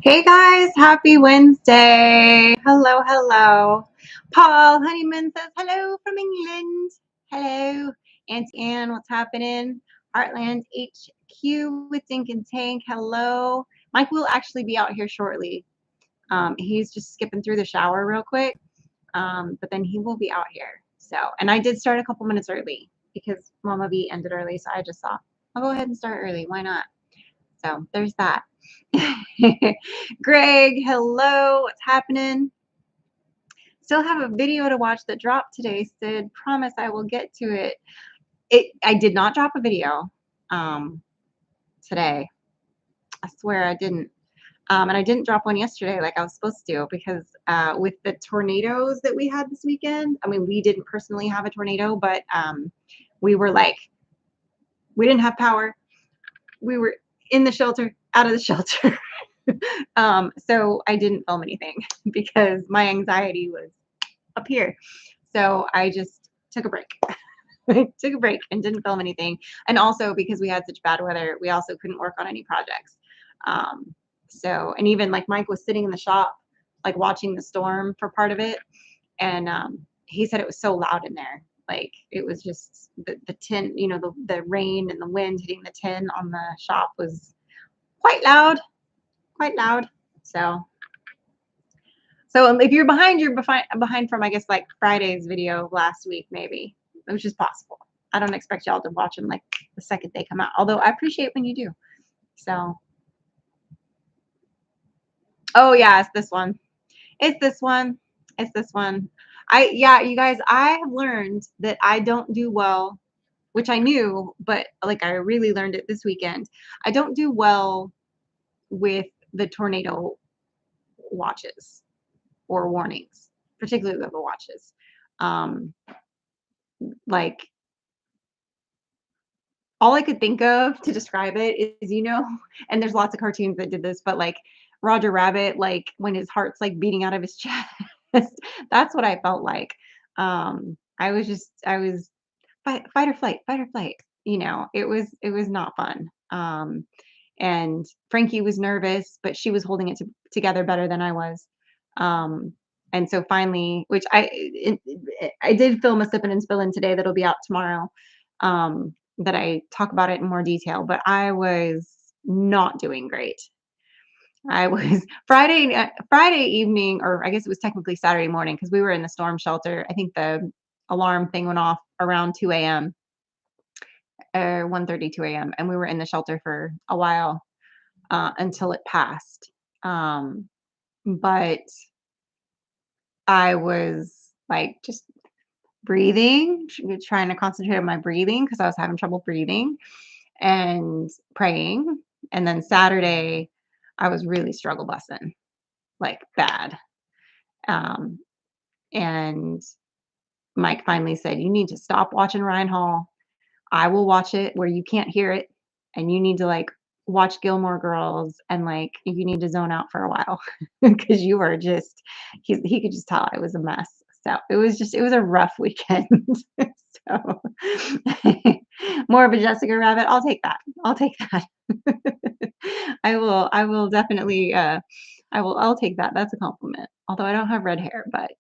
Hey guys, happy Wednesday. Hello, hello. Paul Honeyman says hello from England. Hello. Auntie Ann, what's happening? Heartland HQ with Dink and Tank. Hello. Mike will actually be out here shortly. He's just skipping through the shower real quick. But then he will be out here. So, and I did start a couple minutes early because Mama B ended early. So I just thought, I'll go ahead and start early. Why not? So there's that. Greg, hello. What's happening? Still have a video to watch that dropped today. Sid, promise I will get to it. I did not drop a video today. I swear I didn't. And I didn't drop one yesterday like I was supposed to because with the tornadoes that we had this weekend, I mean, we didn't personally have a tornado, but we were like, we didn't have power. We were in the shelter, out of the shelter. So I didn't film anything because my anxiety was up here. So I just took a break. I took a break and didn't film anything. And also because we had such bad weather, we also couldn't work on any projects. And even like Mike was sitting in the shop, like watching the storm for part of it. And he said it was so loud in there. Like it was just the tin, the rain and the wind hitting the tin on the shop was quite loud. So if you're behind from, I guess, like Friday's video last week, maybe, which is possible. I don't expect y'all to watch them like the second they come out, although I appreciate when you do. So, oh yeah, it's this one. You guys, I have learned that I don't do well, which I knew, but like I really learned it this weekend. I don't do well with the tornado watches or warnings, particularly the watches. Like all I could think of to describe it is, and there's lots of cartoons that did this, but like Roger Rabbit, like when his heart's like beating out of his chest, that's what I felt like. I was fight or flight, fight or flight. It was not fun. And Frankie was nervous, but she was holding it together better than I was. And so finally, which I did film a sipping and spilling today that'll be out tomorrow, that I talk about it in more detail, but I was not doing great. I was Friday evening, or I guess it was technically Saturday morning because we were in the storm shelter. I think the alarm thing went off around 2 a.m. or 1:30, 2 a.m. and we were in the shelter for a while until it passed. But I was like just breathing, trying to concentrate on my breathing because I was having trouble breathing and praying. And then Saturday, I was really struggle bussing, like bad. And Mike finally said, "You need to stop watching Ryan Hall. I will watch it where you can't hear it. And you need to like watch Gilmore Girls and like you need to zone out for a while because you are just, he could just tell I was a mess." So it was a rough weekend. So more of a Jessica Rabbit. I'll take that. I will definitely, I'll take that. That's a compliment. Although I don't have red hair, but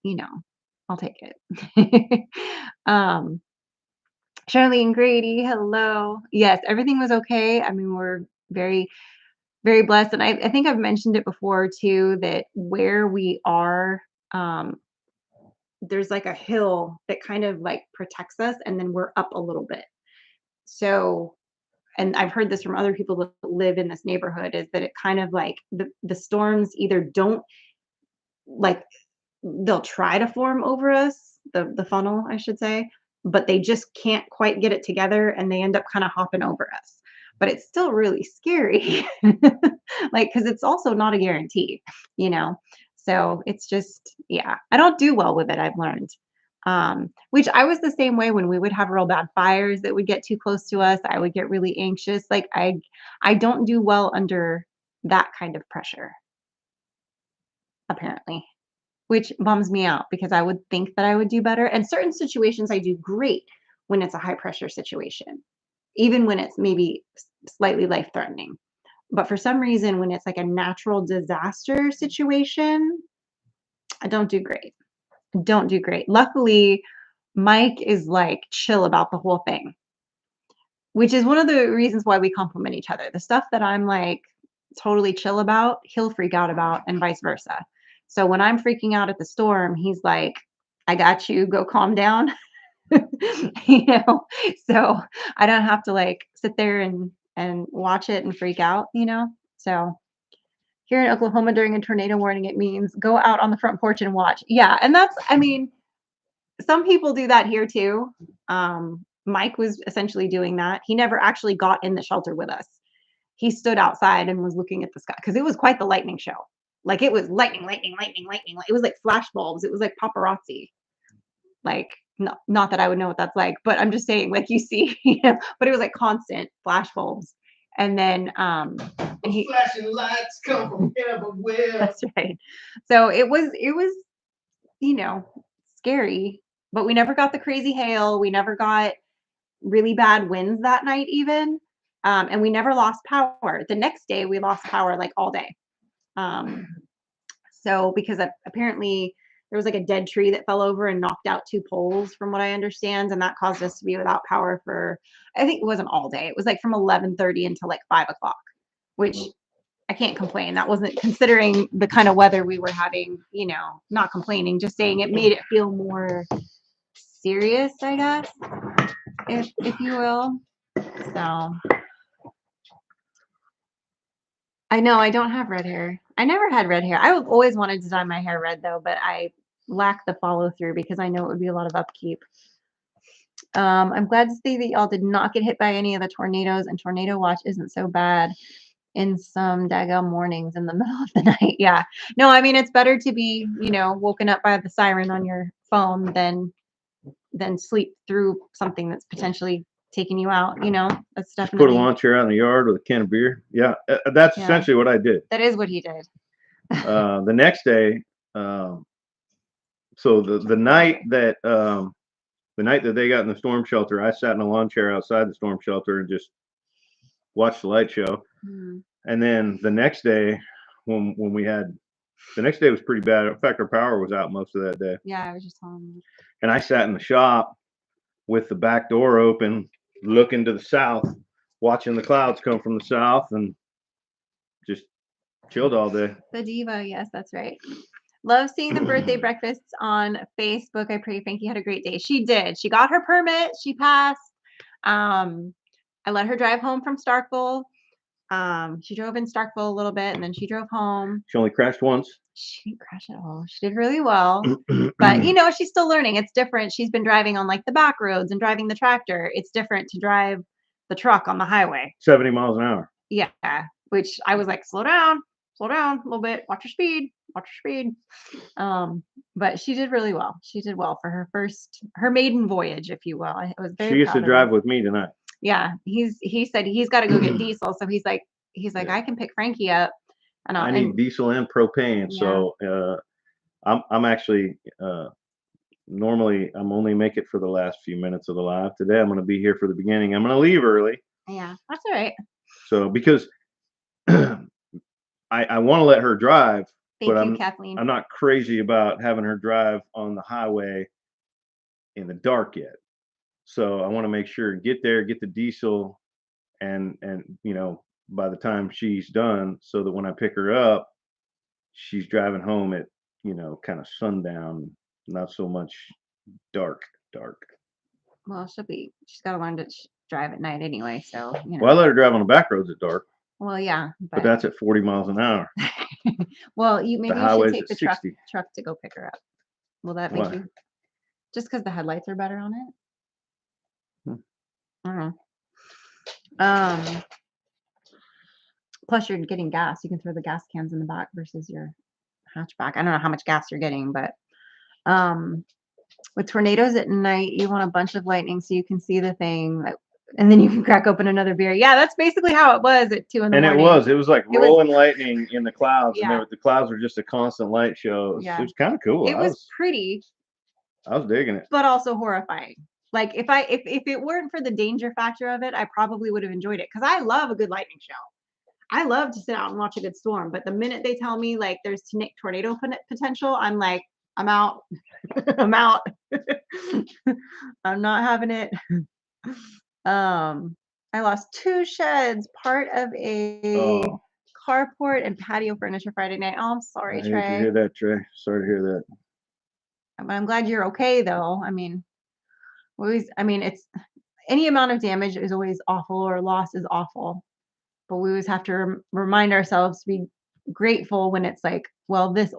I'll take it. Charlene Grady, hello. Yes, everything was okay. I mean, we're very, very blessed. And I think I've mentioned it before too, that where we are, there's like a hill that kind of like protects us, and then we're up a little bit. So, and I've heard this from other people that live in this neighborhood, is that it kind of like the storms either don't like, they'll try to form over us, the funnel, I should say, but they just can't quite get it together and they end up kind of hopping over us. But it's still really scary. Like, because it's also not a guarantee, you know? So it's just, yeah, I don't do well with it, I've learned. Which I was the same way when we would have real bad fires that would get too close to us. I would get really anxious. Like I don't do well under that kind of pressure, apparently, which bums me out because I would think that I would do better. And certain situations I do great when it's a high pressure situation, even when it's maybe slightly life threatening. But for some reason, when it's like a natural disaster situation, I don't do great. Don't do great. Luckily, Mike is like chill about the whole thing, which is one of the reasons why we complement each other. The stuff that I'm like totally chill about, he'll freak out about, and vice versa. So when I'm freaking out at the storm, he's like, I got you, go calm down. you know, so I don't have to like sit there and watch it and freak out, you know. So here in Oklahoma during a tornado warning, it means go out on the front porch and watch. Yeah, and that's, I mean, some people do that here too. Mike was essentially doing that. He never actually got in the shelter with us. He stood outside and was looking at the sky because it was quite the lightning show. Like it was lightning, lightning, lightning, lightning. It was like flash bulbs. It was like paparazzi. Like not that I would know what that's like, but I'm just saying, like you see, you know, but it was like constant flash bulbs. And then and he flashing lights come from everywhere. That's right. So it was, you know, scary, but we never got the crazy hail. We never got really bad winds that night even. And we never lost power. The next day we lost power like all day. Um, so because apparently there was like a dead tree that fell over and knocked out two poles from what I understand. And that caused us to be without power for, I think it wasn't all day. It was like from 11:30 until like 5 o'clock, which I can't complain. That wasn't considering the kind of weather we were having, you know, not complaining, just saying it made it feel more serious, I guess, if you will. So I know I don't have red hair. I never had red hair. I've always wanted to dye my hair red though, but I lack the follow through because I know it would be a lot of upkeep. I'm glad to see that y'all did not get hit by any of the tornadoes, and tornado watch isn't so bad in some daggum mornings in the middle of the night. Yeah. No, I mean it's better to be, you know, woken up by the siren on your phone than sleep through something that's potentially taking you out, you know. That's Just put a definitely lawn chair out in the yard with a can of beer. Yeah, that's yeah. essentially what I did. That is what he did. The next day, so the night that they got in the storm shelter, I sat in a lawn chair outside the storm shelter and just watched the light show. Mm. And then the next day, when we had, the next day was pretty bad. In fact, our power was out most of that day. Yeah, I was just telling you. And I sat in the shop with the back door open, looking to the south, watching the clouds come from the south, and just chilled all day. The diva, yes, that's right. Love seeing the birthday breakfasts on Facebook. I pray Frankie had a great day. She did. She got her permit. She passed. I let her drive home from Starkville. She drove in Starkville a little bit and then she drove home. She only crashed once. She didn't crash at all. She did really well. But you know, she's still learning. It's different. She's been driving on like the back roads and driving the tractor. It's different to drive the truck on the highway. 70 miles an hour. Yeah. Which I was like, slow down a little bit, watch your speed. But she did really well. She did well for her maiden voyage, if you will. I was very She used proud to of drive her. with me tonight. Yeah, he said he's got to go get diesel, so he's like I can pick Frankie up, and I need diesel and propane. Yeah. So I'm actually normally I'm only make it for the last few minutes of the live. Today I'm going to be here for the beginning. I'm going to leave early. Yeah, that's all right. So because I want to let her drive, Thank but you, Kathleen. I'm not crazy about having her drive on the highway in the dark yet. So I want to make sure get there, get the diesel, and you know, by the time she's done, so that when I pick her up, she's driving home at, you know, kind of sundown, not so much dark. Well, she's got to learn to drive at night anyway, so you know. Well, I let her drive on the back roads at dark. Well, yeah, but that's at 40 miles an hour. Well, maybe you should take the truck to go pick her up. Will that make you? Just because the headlights are better on it? I don't know. Plus, you're getting gas. You can throw the gas cans in the back versus your hatchback. I don't know how much gas you're getting, but with tornadoes at night, you want a bunch of lightning so you can see the thing, and then you can crack open another beer. Yeah, that's basically how it was at 2 a.m. And it was like rolling lightning in the clouds, yeah. And the clouds were just a constant light show. It was kind of cool. It was pretty. I was digging it, but also horrifying. Like if it weren't for the danger factor of it, I probably would have enjoyed it because I love a good lightning show. I love to sit out and watch a good storm, but the minute they tell me like there's tornado potential, I'm like, I'm out. I'm out. I'm not having it. Um, I lost 2 sheds, part of a Oh, carport and patio furniture Friday night. Oh, I'm I sorry, hate to Trey. hear that, Trey. Sorry to hear that. I'm glad you're okay though. I mean, it's any amount of damage is always awful or loss is awful, but we always have to remind ourselves to be grateful when it's like, well, it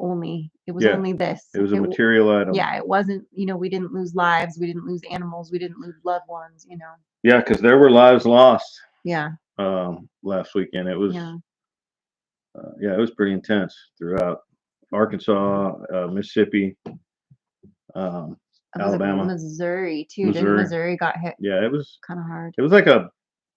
was Yeah, only this. it was a material item. Yeah, it wasn't, we didn't lose lives, we didn't lose animals, we didn't lose loved ones. Yeah, because there were lives lost Yeah, last weekend. It was, yeah. yeah, it was pretty intense throughout Arkansas, Mississippi, um, It was like Alabama, Missouri too. Didn't Missouri. Missouri got hit Yeah, kind of hard? it was like a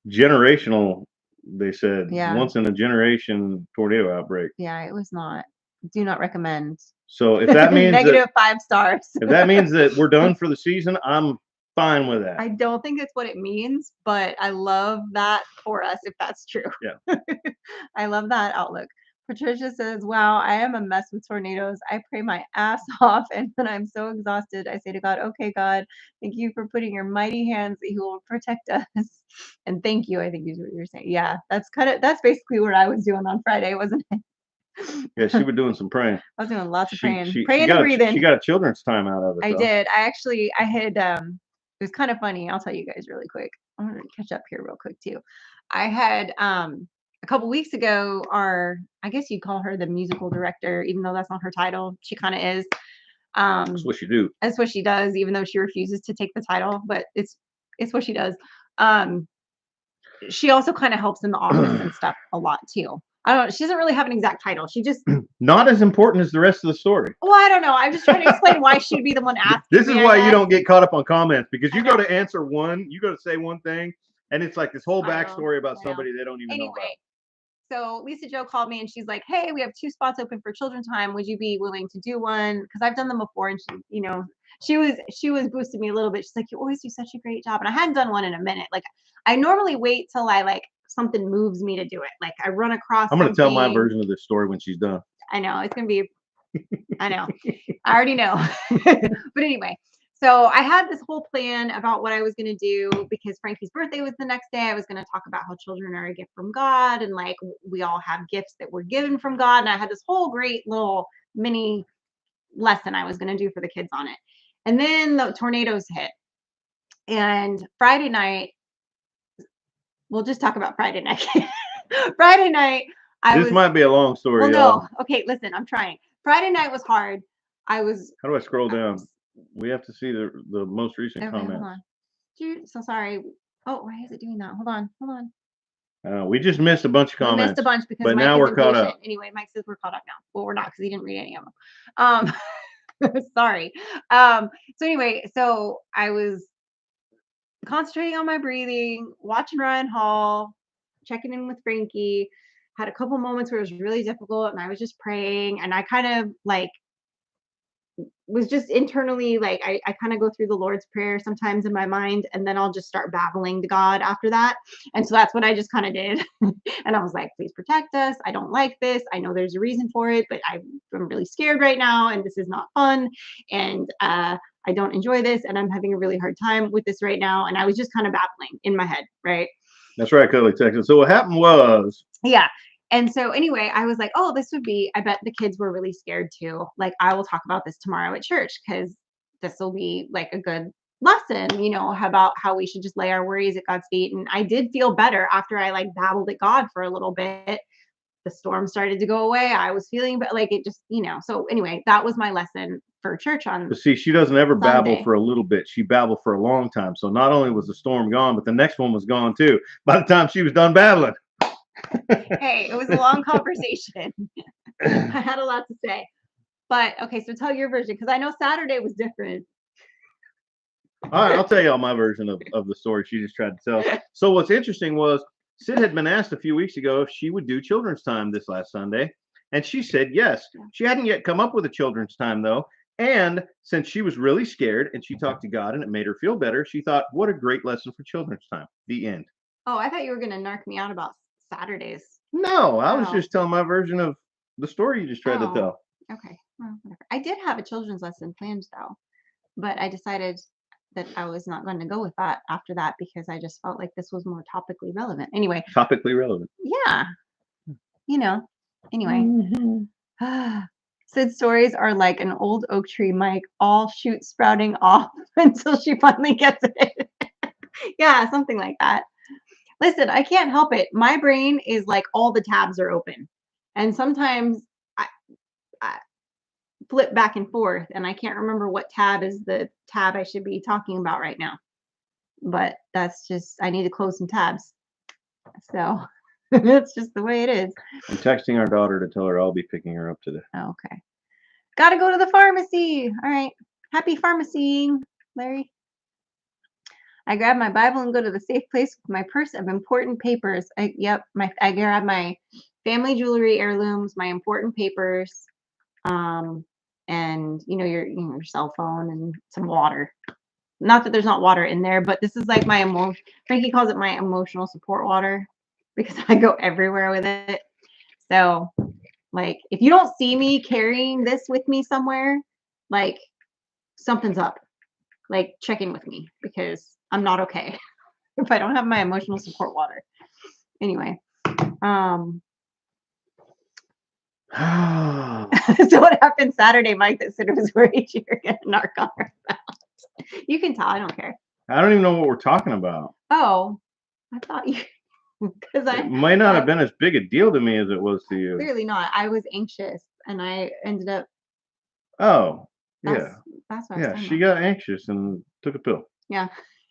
generational. They said Yeah, once in a generation tornado outbreak. yeah, it was not. Do not recommend. So if that means that -5 stars. if that means that we're done for the season, I'm fine with that. I don't think it's what it means, but I love that for us if that's true. Yeah. I love that outlook. Patricia says, "Wow, I am a mess with tornadoes. I pray my ass off, and when I'm so exhausted, I say to God, okay, God, thank you for putting your mighty hands that you will protect us." And thank you, I think is what you're saying. Yeah, that's basically what I was doing on Friday, wasn't it? Yeah, she was doing some praying. I was doing lots of She praying, she she praying and got she breathing. got a children's time out of it I though. did. I had it was kind of funny. I'll tell you guys really quick. I'm gonna catch up here real quick too. I had a couple weeks ago, I guess you'd call her the musical director, even though that's not her title. She kind of is. That's Um what you do. that's what she does, even though she refuses to take the title, but it's what she does. Um she also kind of helps in the office and stuff a lot too. I don't she doesn't really have an exact title. She just Not as important as the rest of the story. well, I don't know. I'm just trying to explain why she'd be the one asking This is me, I why you guess. don't get caught up on comments because I you know. go to answer one, you go to say one thing, and it's like this whole I know. backstory about I know. somebody they don't even know about. Anyway, so Lisa Joe called me and she's like, "Hey, we have 2 spots open for children's time. Would you be willing to do one?" Because I've done them before, and she was boosting me a little bit. She's like, "You always do such a great job," and I hadn't done one in a minute. Like, I normally wait till I like something moves me to do it. Like I run across I'm going to tell my something. version of this story when she's done. I know it's gonna be. I know. I already know. But anyway, so I had this whole plan about what I was going to do because Frankie's birthday was the next day. I was going to talk about how children are a gift from God and like we all have gifts that were given from God. And I had this whole great little mini lesson I was going to do for the kids on it. And then the tornadoes hit. And Friday night, we'll just talk about Friday night. Friday night, This might be a long story, well, y'all. no. Okay, listen, I'm trying. Friday night was hard. I was How do I scroll down? We have to see the most recent okay, hold comments. on. Dude, so sorry. Oh, why is it doing that? Hold on. We just missed a bunch of We comments. missed a bunch because but Mike now is we're caught impatient. up. Anyway, Mike says we're caught up now. Well, we're not because he didn't read any of them. Sorry. So anyway, so I was concentrating on my breathing, watching Ryan Hall, checking in with Frankie. Had a couple moments where it was really difficult, and I was just praying, and I kind of like was just internally like I kind of go through the Lord's Prayer sometimes in my mind, and then I'll just start babbling to God after that. And so that's what I just kind of did. And I was like, please protect us. I don't like this. I know there's a reason for it, but I'm really scared right now, and this is not fun. And I don't enjoy this, and I'm having a really hard time with this right now. And I was just kind of babbling in my head, right? That's right, Cody, Texas. So what happened was, Yeah. And so anyway, I was like, oh, I bet the kids were really scared too. Like, I will talk about this tomorrow at church because this will be like a good lesson, about how we should just lay our worries at God's feet. And I did feel better after I like babbled at God for a little bit. The storm started to go away. I was feeling, but like it just, so anyway, that was my lesson for church on but see, she doesn't ever babble Sunday. for a little bit. She babbled for a long time. So not only was the storm gone, but the next one was gone too. By the time she was done babbling. Hey, it was a long conversation. I had a lot to say. But okay, so tell your version because I know Saturday was different. All right, I'll tell y'all my version of the story she just tried to tell. So what's interesting was Sid had been asked a few weeks ago if she would do children's time this last Sunday, and she said yes. She hadn't yet come up with a children's time though, and since she was really scared and she talked to God and it made her feel better, she thought, what a great lesson for children's time. The end. Oh, I thought you were gonna narc me out about Saturdays No, I was Oh, just telling my version of the story you just tried to oh, tell. okay. Well, whatever. I did have a children's lesson planned though, but I decided that I was not going to go with that after that because I just felt like this was more topically relevant. Anyway, Topically relevant. yeah, you know. Anyway, Mhm. Sid's stories are like an old oak tree, Mike, all shoot sprouting off until she finally gets it. Yeah, something like that. Listen, I can't help it. My brain is like all the tabs are open. And sometimes I flip back and forth and I can't remember what tab is the tab I should be talking about right now. But that's just I need to close some tabs. So it's just the way it is. I'm texting our daughter to tell her I'll be picking her up today. Okay. Gotta go to the pharmacy. All right. Happy pharmacying, Larry. I grab my Bible and go to the safe place with my purse of important papers. I grab my family jewelry heirlooms, my important papers, um, and your cell phone and some water. Not that there's not water in there, but this is like my emotion. Frankie calls it my emotional support water because I go everywhere with it. So, like, if you don't see me carrying this with me somewhere, like something's up. Like, check in with me because I'm not okay if I don't have my emotional support water. Anyway, um, so what happened Saturday, Mike? That Sid was worried you were gonna narc on her about. You can tell. I don't care. I don't even know what we're talking about. Oh, I thought you because It might not have I been as big a deal to me as it was to you. clearly not. I was anxious, and I ended up. Oh, That's yeah. that's what I was Yeah, talking she about. got anxious and took a pill. Yeah,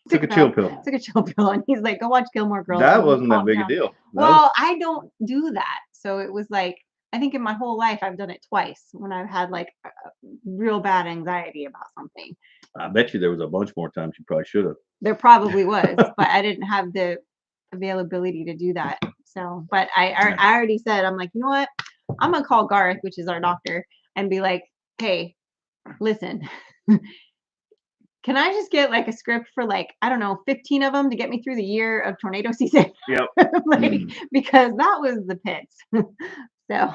Took a chill pill. took a chill pill, and he's like, "Go watch Gilmore Girls That and wasn't that calm big a down." deal. That was Well, I don't do that, so it was like I think in my whole life I've done it twice when I've had like real bad anxiety about something. I bet you there was a bunch more times you probably should There probably was, have. but I didn't have the availability to do that. So, but I already said I'm like, you know what? I'm gonna call Garth, which is our doctor, and be like, hey, listen, can I just get like a script for like, I don't know, 15 of them to get me through the year of tornado season? Yep. Like, Mm. because that was the pits. So,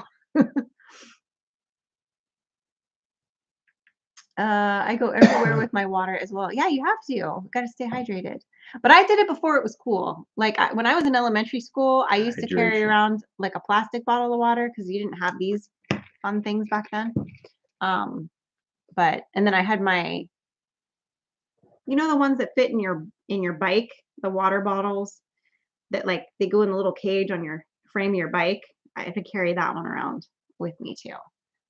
I go everywhere with my water as well. Yeah, you have to. Got to stay hydrated. But I did it before it was cool. Like when I was in elementary school, I used to carry Hydration. around like a plastic bottle of water because you didn't have these fun things back then. Um, but and then I had my, the ones that fit in your bike, the water bottles that like they go in the little cage on your frame of your bike. I had to carry that one around with me too.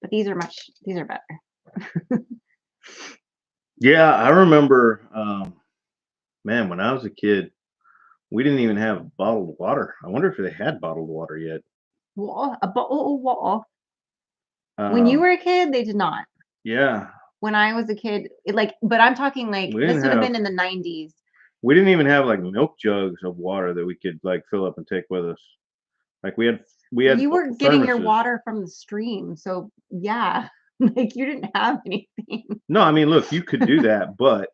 But these are better. Yeah, I remember, man, when I was a kid, we didn't even have bottled water. I wonder if they had bottled water yet. Water, a bottle of water. When you Um, were a kid, they did not. yeah, When I was a kid, but I'm talking like we this didn't would have have been in the 90s. we didn't even have like milk jugs of water that we could like fill up and take with us. Like we Well, had you were getting your thermoses. water from the stream, so yeah, like you didn't have anything. No, I mean, look, you could do that, but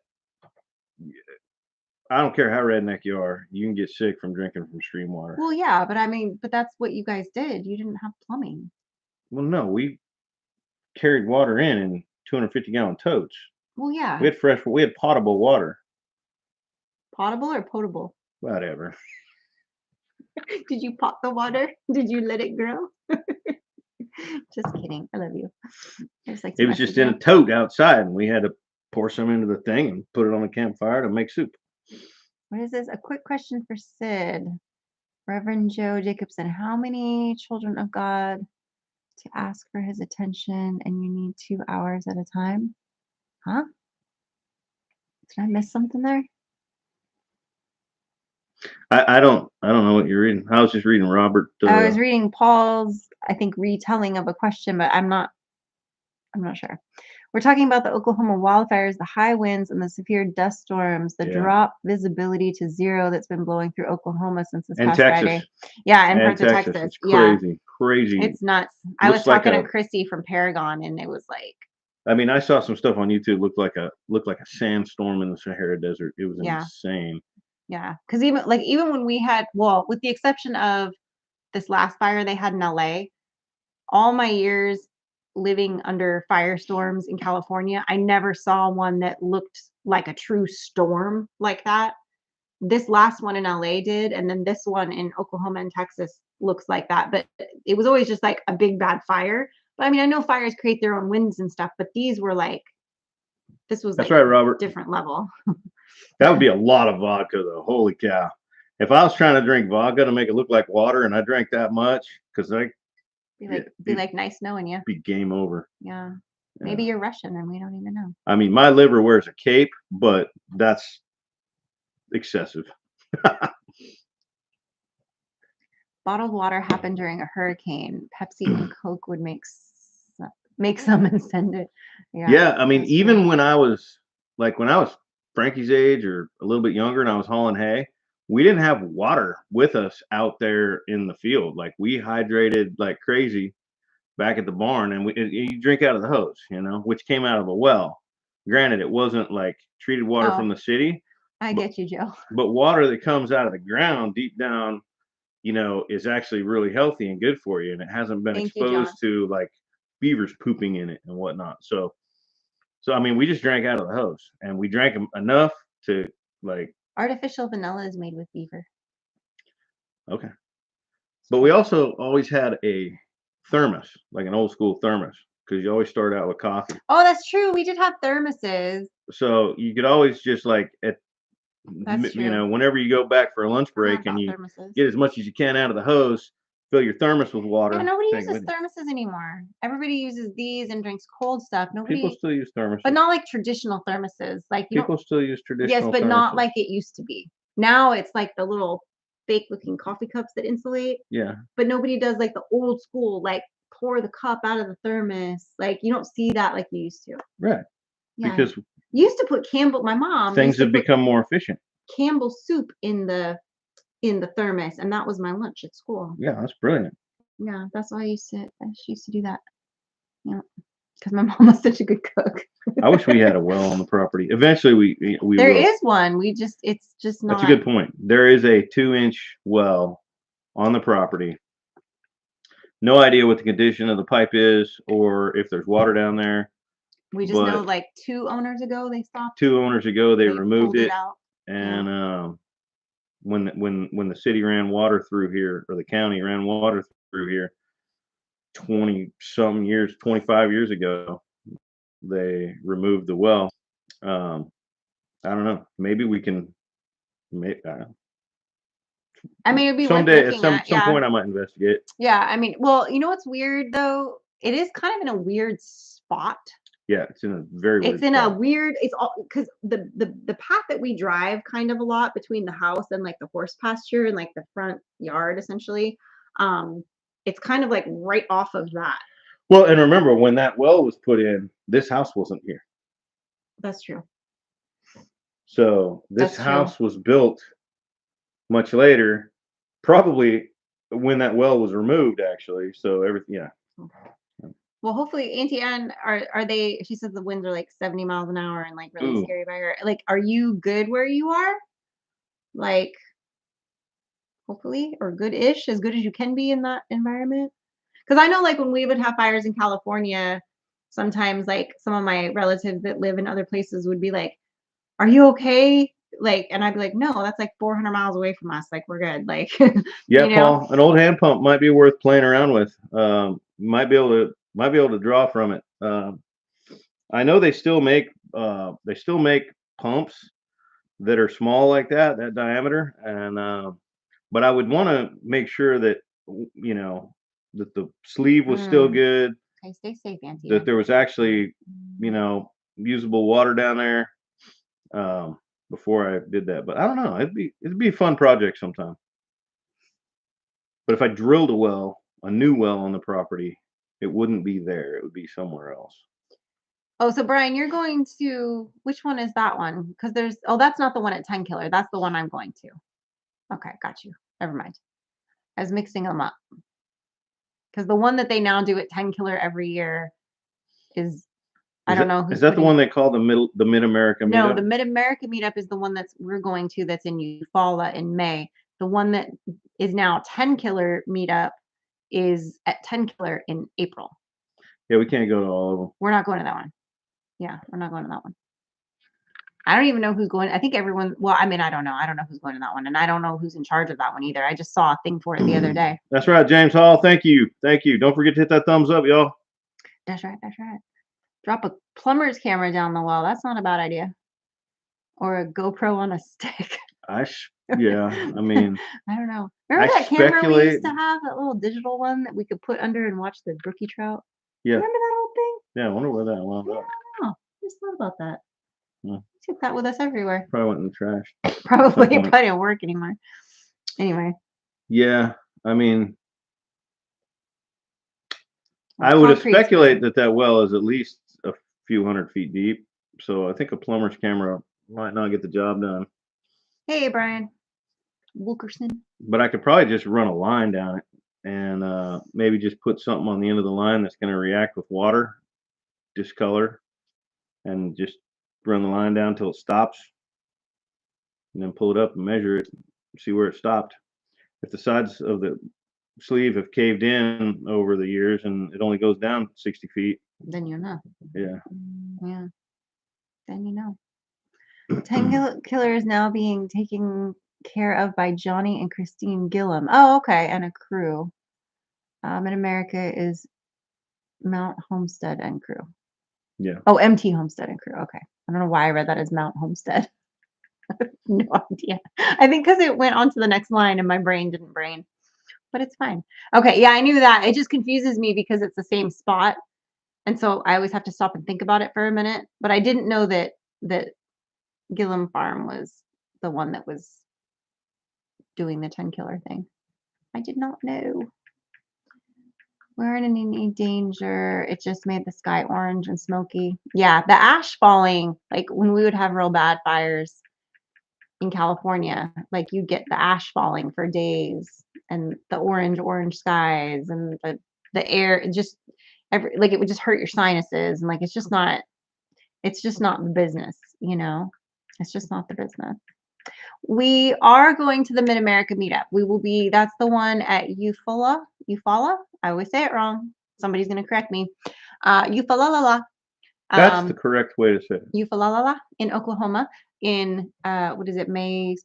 I don't care how redneck you are, you can get sick from drinking from stream water. Well, yeah, but I mean, but that's what you guys did. You didn't have plumbing. Well, no, we carried water in 250-gallon totes. Well, We yeah, had we had potable water. potable or potable. Whatever. Did you pot the water? Did you let it grow? Just kidding. I love you. I just like to It was mess just with in you. a tote outside, and we had to pour some into the thing and put it on the campfire to make soup. What is this? A quick question for Sid. Reverend Joe Jacobson. How many children of God to ask for his attention and you need 2 hours at a time? Huh? Did I miss something there? I don't know what you're reading. I was just reading Robert. I was reading Paul's, I think, retelling of a question, but I'm not sure. We're talking about the Oklahoma wildfires, the high winds and the severe dust storms, the Yeah, drop visibility to zero that's been blowing through Oklahoma since this and past Texas, Friday. Yeah, and and parts of Texas. Texas. It's Yeah, crazy, crazy. it's nuts. I was Looks like talking to a. Chrissy from Paragon and it was like, I mean, I saw some stuff on YouTube. Looked like a sandstorm in the Sahara Desert. It was yeah, insane. yeah. Because even when we had, well, with the exception of this last fire they had in LA. All my years living under firestorms in California, I never saw one that looked like a true storm like that. This last one in LA did, and then this one in Oklahoma and Texas looks like that, but it was always just like a big bad fire. But I mean, I know fires create their own winds and stuff, but these were like this was That's like right, Robert. different level. That would be a lot of vodka, though. Holy cow! If I was trying to drink vodka to make it look like water, and I drank that much, because I Be like nice knowing you. be game over. Yeah. Yeah. Maybe you're Russian and we don't even know. I mean, my liver wears a cape, but that's excessive. Bottled water happened during a hurricane. Pepsi and Coke would make some and send it. Yeah, I mean, that's even true. when I was Frankie's age or a little bit younger and I was hauling hay, we didn't have water with us out there in the field. Like we hydrated like crazy back at the barn, and you drink out of the hose, which came out of a well. Granted, it wasn't like treated water from Oh, the city, I but get you, Joe. but water that comes out of the ground deep down, is actually really healthy and good for you, and it hasn't been Thank you, John. exposed to like beavers pooping in it and whatnot. So I mean, we just drank out of the hose, and we drank enough to like. Artificial vanilla is made with beaver. Okay, but we also always had a thermos, like an old school thermos, because you always start out with coffee. Oh, that's true. We did have thermoses. So you could always just like That's true. whenever you go back for a lunch Forgot break and about you thermoses. get as much as you can out of the hose, fill your thermos with Yeah, water. nobody take it uses with you. thermoses anymore. Everybody uses these and drinks cold stuff. People Nobody, still use thermoses. but not like traditional thermoses. Like you don't. People still use Yes, traditional but not thermoses. like it used to be. Now it's like the little fake looking coffee cups that insulate, Yeah, but nobody does like the old school, like pour the cup out of the thermos. Like you don't see that like you used to. right. Yeah. Because You used to put my mom things used to have put become more efficient. Campbell soup in the thermos, and that was my lunch at school. Yeah, that's brilliant. Yeah, that's why she used to do that. Yeah, because my mom was such a good cook. I wish we had a well on the property. Eventually, we There will. is one. It's just That's not. a good point. There is a 2-inch well on the property. No idea what the condition of the pipe is or if there's water down there. We just know But like 2 owners ago they stopped. 2 owners ago, they They removed pulled it it, out. and when the city ran water through here, or the county ran water through here, 25 years ago, they removed the well. I don't know. Maybe we can. I mean, it'd be worth Someday, at looking some at. some Yeah, point, I might investigate. yeah. I mean, well, you know what's weird though? It is kind of in a weird spot. Yeah, it's in a very weird It's in a spot. weird. It's all because the path that we drive kind of a lot between the house and like the horse pasture and like the front yard essentially. It's kind of like right off of that. Well, and remember when that well was put in, this house wasn't here. That's true. So this That's true. house was built much later, probably when that well was removed, actually. So everything, yeah. Well, hopefully, Auntie Anne, are they? She says the winds are like 70 miles an hour and like really Ooh. scary by her. Like, are you good where you are? Like, hopefully, or good-ish, as good as you can be in that environment. Because I know, like, when we would have fires in California, sometimes like some of my relatives that live in other places would be like, "Are you okay?" Like, and I'd be like, "No, that's like 400 miles away from us. Like, we're good." Like, Yeah, you know. Paul, an old hand pump might be worth playing around with. Might be able to draw from it. I know they still make pumps that are small like that diameter, and but I would want to make sure that that the sleeve was still good, Okay, stay safe, Auntie that Anne. there was actually usable water down there before I did that. But I don't know. It'd be a fun project sometime. But if I drilled a new well on the property, it wouldn't be there. It would be somewhere else. Oh, so Brian, you're going to which one is that one? Because that's not the one at 10 Killer. That's the one I'm going to. Okay, got you. Never mind. I was mixing them up. Because the one that they now do at 10 Killer every year is I don't know Is who's that the putting. one they call the Mid America No, meetup? the Mid America meetup is the one we're going to that's in Eufaula in May. The one that is now 10 Killer meetup is at 10 Killer in April. Yeah, we can't go to all of them. We're not going to that one. Yeah, we're not going to that one. I don't even know who's going. I think everyone. Well, I mean, I don't know. I don't know who's going to that one, and I don't know who's in charge of that one either. I just saw a thing for it the other day. That's right, James Hall. Thank you. Thank you. Don't forget to hit that thumbs up, y'all. That's right. That's right. Drop a plumber's camera down the wall. That's not a bad idea. Or a GoPro on a stick. Yeah, I mean, I don't know. Remember that camera we used to have, that little digital one that we could put under and watch the brookie trout? Yeah. Remember that whole thing? Yeah, I wonder where that wound up. I don't know. Just thought about that. Yeah. Took that with us everywhere. Probably went in the trash. Probably didn't work anymore. Anyway. Yeah, I mean, I would have speculated that well is at least a few 100 feet deep. So I think a plumber's camera might not get the job done. Hey, Brian Wilkerson. But I could probably just run a line down it and maybe just put something on the end of the line that's going to react with water, discolor, and just run the line down until it stops, and then pull it up and measure it, see where it stopped. If the sides of the sleeve have caved in over the years and it only goes down 60 feet, then you know. Yeah. Yeah. Then you know. 10 Killer is now being taken care of by Johnny and Christine Gillum. Oh, okay, and a crew. In America is Mount Homestead and crew. Yeah. Oh, MT Homestead and crew. Okay. I don't know why I read that as Mount Homestead. No idea. I think because it went on to the next line and my brain didn't brain. But it's fine. Okay, yeah, I knew that. It just confuses me because it's the same spot. And so I always have to stop and think about it for a minute. But I didn't know that Gillum Farm was the one that was doing the 10 Killer thing. I did not know. We're in any danger. It just made the sky orange and smoky. Yeah, the ash falling, like when we would have real bad fires in California, like you get the ash falling for days and the orange skies and the air, it just like it would just hurt your sinuses and like it's just not the business, you know. It's just not the business. We are going to the Mid-America meetup. We will be, that's the one at Eufaula. I always say it wrong. Somebody's going to correct me. Eufaula. That's the correct way to say it. Eufaula in Oklahoma in, what is it, May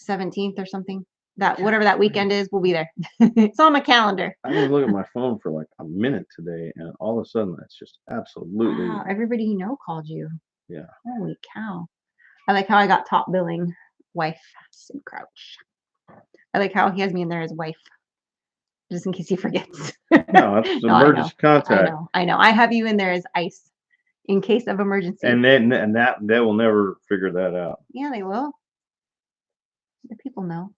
17th or something? That whatever that weekend is, we'll be there. It's on my calendar. I didn't look at my phone for like a minute today, and all of a sudden, that's just absolutely. Wow, everybody you know called you. Yeah. Holy cow! I like how I got top billing wife Sim Crouch. I like how he has me in there as wife, just in case he forgets. No, that's emergency contact. I know. I have you in there as ICE in case of emergency. And that they will never figure that out. Yeah, they will. The people know.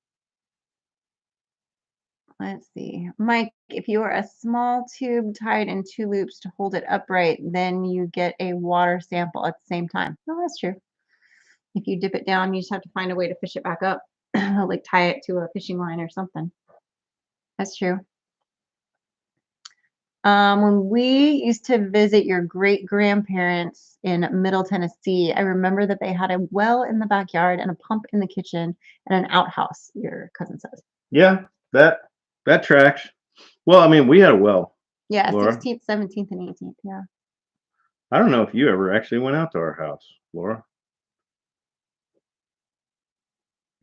Let's see. Mike, if you are a small tube tied in 2 loops to hold it upright, then you get a water sample at the same time. No, that's true. If you dip it down, you just have to find a way to fish it back up, like tie it to a fishing line or something. That's true. When we used to visit your great-grandparents in Middle Tennessee, I remember that they had a well in the backyard and a pump in the kitchen and an outhouse, your cousin says. Yeah, that tracks. Well, I mean, we had a well. Yeah, Laura. 16th, 17th, and 18th. Yeah. I don't know if you ever actually went out to our house, Laura.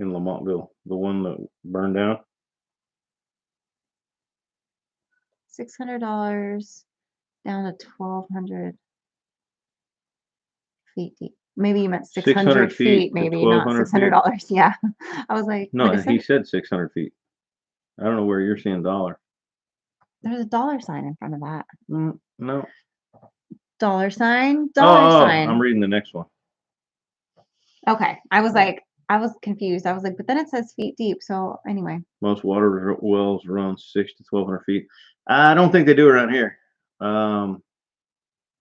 In Lamontville, the one that burned down. $600 down to 1,200 feet deep. Maybe you meant 600 feet, maybe not $600. Yeah. I was like, no, he said 600 feet. I don't know where you're seeing dollar. There's a dollar sign in front of that. No. Dollar sign. Sign. I'm reading the next one. Okay. I was confused. I was like, but then it says feet deep. So anyway. Most water wells run 600 to 1,200 feet. I don't think they do around here. I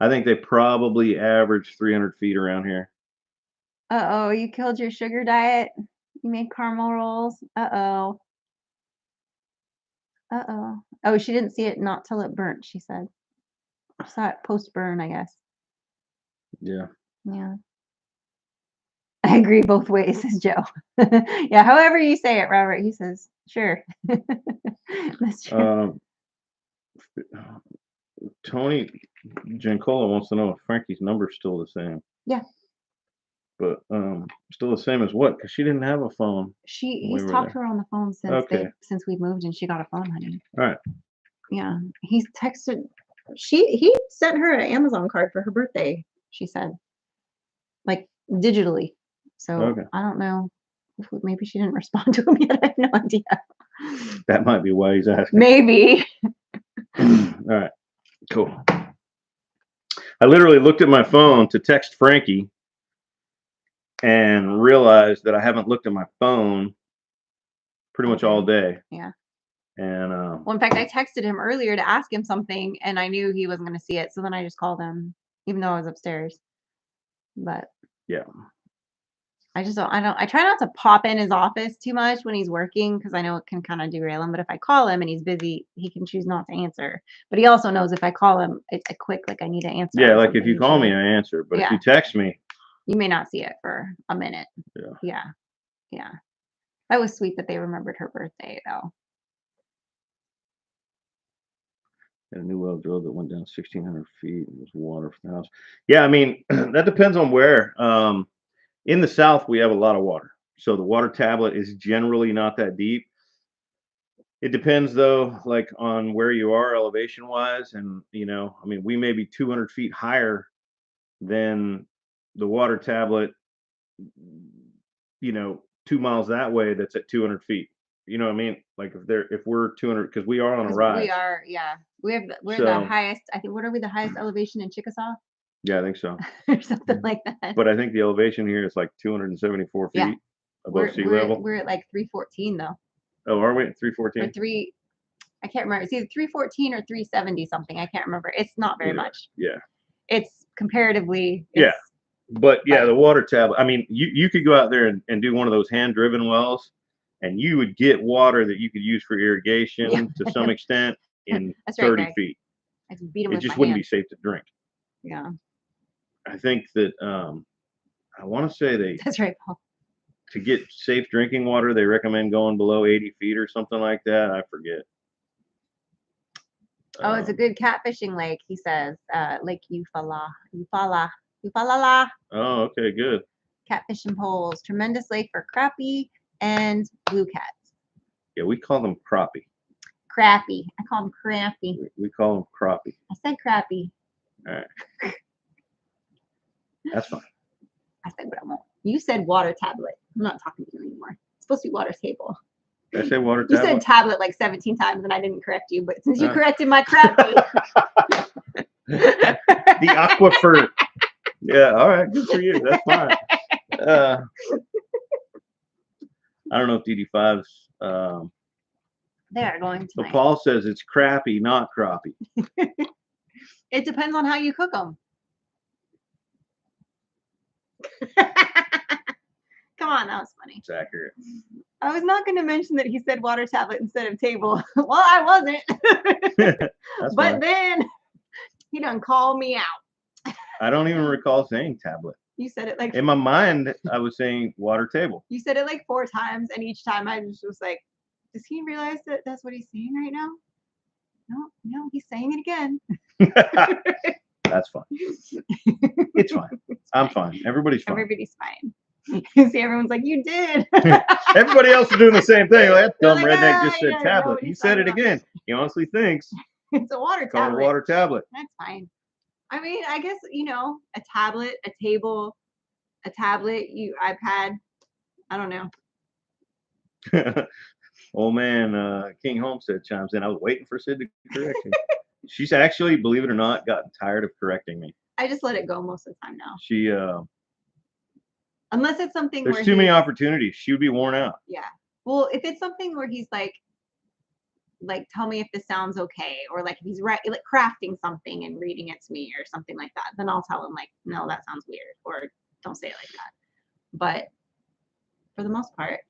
think they probably average 300 feet around here. Uh-oh, you killed your sugar diet. You made caramel rolls. Uh-oh. Uh-oh. Oh, she didn't see it not till it burnt, she said. I saw it post-burn, I guess. Yeah. Yeah. I agree both ways, says Joe. Yeah, however you say it, Robert, he says. Sure. That's true. Tony Giancola wants to know if Frankie's number's still the same. Yeah. But still the same as what? Because she didn't have a phone when we He's were talked to there. her on the phone Okay. since we moved and she got a phone, honey. All right. Yeah. He's texted he sent her an Amazon card for her birthday, she said. Like digitally. So Okay. I don't know. Maybe she didn't respond to him yet. I have no idea. That might be why he's asking. Maybe. All right. Cool. I literally looked at my phone to text Frankie and realized that I haven't looked at my phone pretty much all day. Yeah. And Well, in fact, I texted him earlier to ask him something, and I knew he wasn't going to see it. So then I just called him, even though I was upstairs. But yeah, I try not to pop in his office too much when he's working because I know it can kind of derail him. But if I call him and he's busy, he can choose not to answer. But he also knows if I call him, it's a quick, like I need to answer. Yeah, like if you call me, I answer. But if you text me, you may not see it for a minute. Yeah. That was sweet that they remembered her birthday, though. A new well drilled that went down 1,600 feet and was water from the house. Yeah, I mean, that depends on where. In the south, we have a lot of water. So the water tablet is generally not that deep. It depends, though, like on where you are elevation wise. And, I mean, we may be 200 feet higher than the water tablet, 2 miles that way that's at 200 feet. You know what I mean? Like if we're 200, because we are on a rise. We are, yeah. We're the highest. I think. What are we? The highest elevation in Chickasaw? Yeah, I think so. Or something like that. But I think the elevation here is like 274 feet above sea level. We're at like 314 though. Oh, are we at 314? I can't remember. It's either 314 or 370 something. I can't remember. It's not very much. Yeah. It's comparatively. But yeah, the water tablet. I mean, you could go out there and do one of those hand-driven wells, and you would get water that you could use for irrigation to some extent in 30 feet. I can beat them it with just my wouldn't hand. be safe to drink. Yeah. I think that I want to say That's right, Paul. To get safe drinking water, they recommend going below 80 feet or something like that. I forget. Oh, it's a good catfishing lake, he says. Lake Eufaula. Oh, okay, good. Catfishing poles. Tremendous lake for crappie and blue cats. Yeah, we call them crappie. Crappie. I call them crappie. We call them crappie. I said crappie. All right. That's fine. I said what I want. You said water tablet. I'm not talking to you anymore. It's supposed to be water table. Did I say water tablet? You said tablet like 17 times and I didn't correct you, but since you corrected my crappie. The aquifer. Yeah, all right, good for you. That's fine. I don't know if DD5's. They are going tonight. But Paul says it's crappie, not crappie. It depends on how you cook them. Come on, that was funny. It's accurate. I was not going to mention that he said water tablet instead of table. Well, I wasn't. But fine. Then he done called me out. I don't even recall saying tablet. You said it like in my mind. I was saying water table. You said it like 4 times, and each time I just was like, "Does he realize that that's what he's saying right now?" No, he's saying it again. That's fine. It's fine. I'm fine. Everybody's fine. Everybody's fine. You see, everyone's like, "You did." Everybody else is doing the same thing. Like, that dumb redneck just said tablet. He said it again. He honestly thinks it's a water tablet. Called a water tablet. That's fine. I mean, I guess, a tablet, a table, a tablet, iPad. I don't know. Old man King Homestead chimes in. I was waiting for Sid to correct me. She's actually, believe it or not, gotten tired of correcting me. I just let it go most of the time now. She unless it's something there's too many opportunities. She would be worn out. Yeah. Well, if it's something where he's like tell me if this sounds okay, or like if he's crafting something and reading it to me or something like that, then I'll tell him like, no, that sounds weird, or don't say it like that. But for the most part,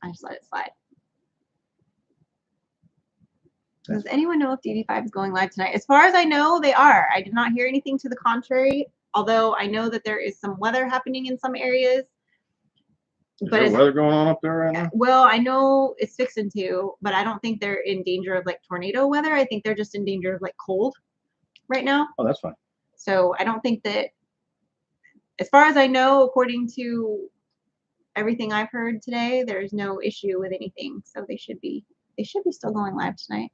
I just let it slide. Does anyone know if DD5 is going live tonight? As far as I know, they are. I did not hear anything to the contrary, although I know that there is some weather happening in some areas. Is But there weather going on up there right now? well, I know it's fixing to, but I don't think they're in danger of like tornado weather. I think they're just in danger of like cold right now. Oh, that's fine. So I don't think that, as far as I know, according to everything I've heard today, there's no issue with anything. So they should be still going live tonight.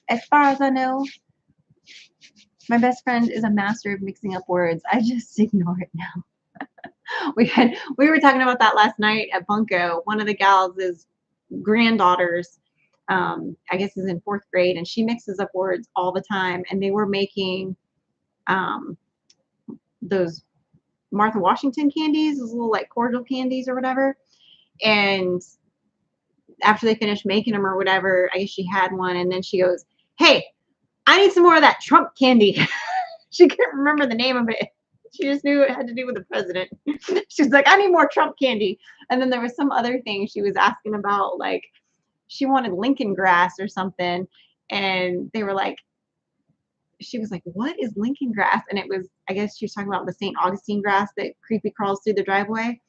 As far as I know, my best friend is a master of mixing up words. I just ignore it now. We were talking about that last night at Bunko. One of the gals' granddaughters, I guess, is in 4th grade, and she mixes up words all the time. And they were making those Martha Washington candies, those little like cordial candies or whatever. And after they finished making them or whatever, I guess she had one, and then she goes, "Hey, I need some more of that Trump candy." She couldn't remember the name of it. She just knew it had to do with the president. She's like, "I need more Trump candy." And then there was some other thing she was asking about, like she wanted Lincoln grass or something. And they were like, she was like, "What is Lincoln grass?" And it was, I guess she was talking about the St. Augustine grass that creepy crawls through the driveway.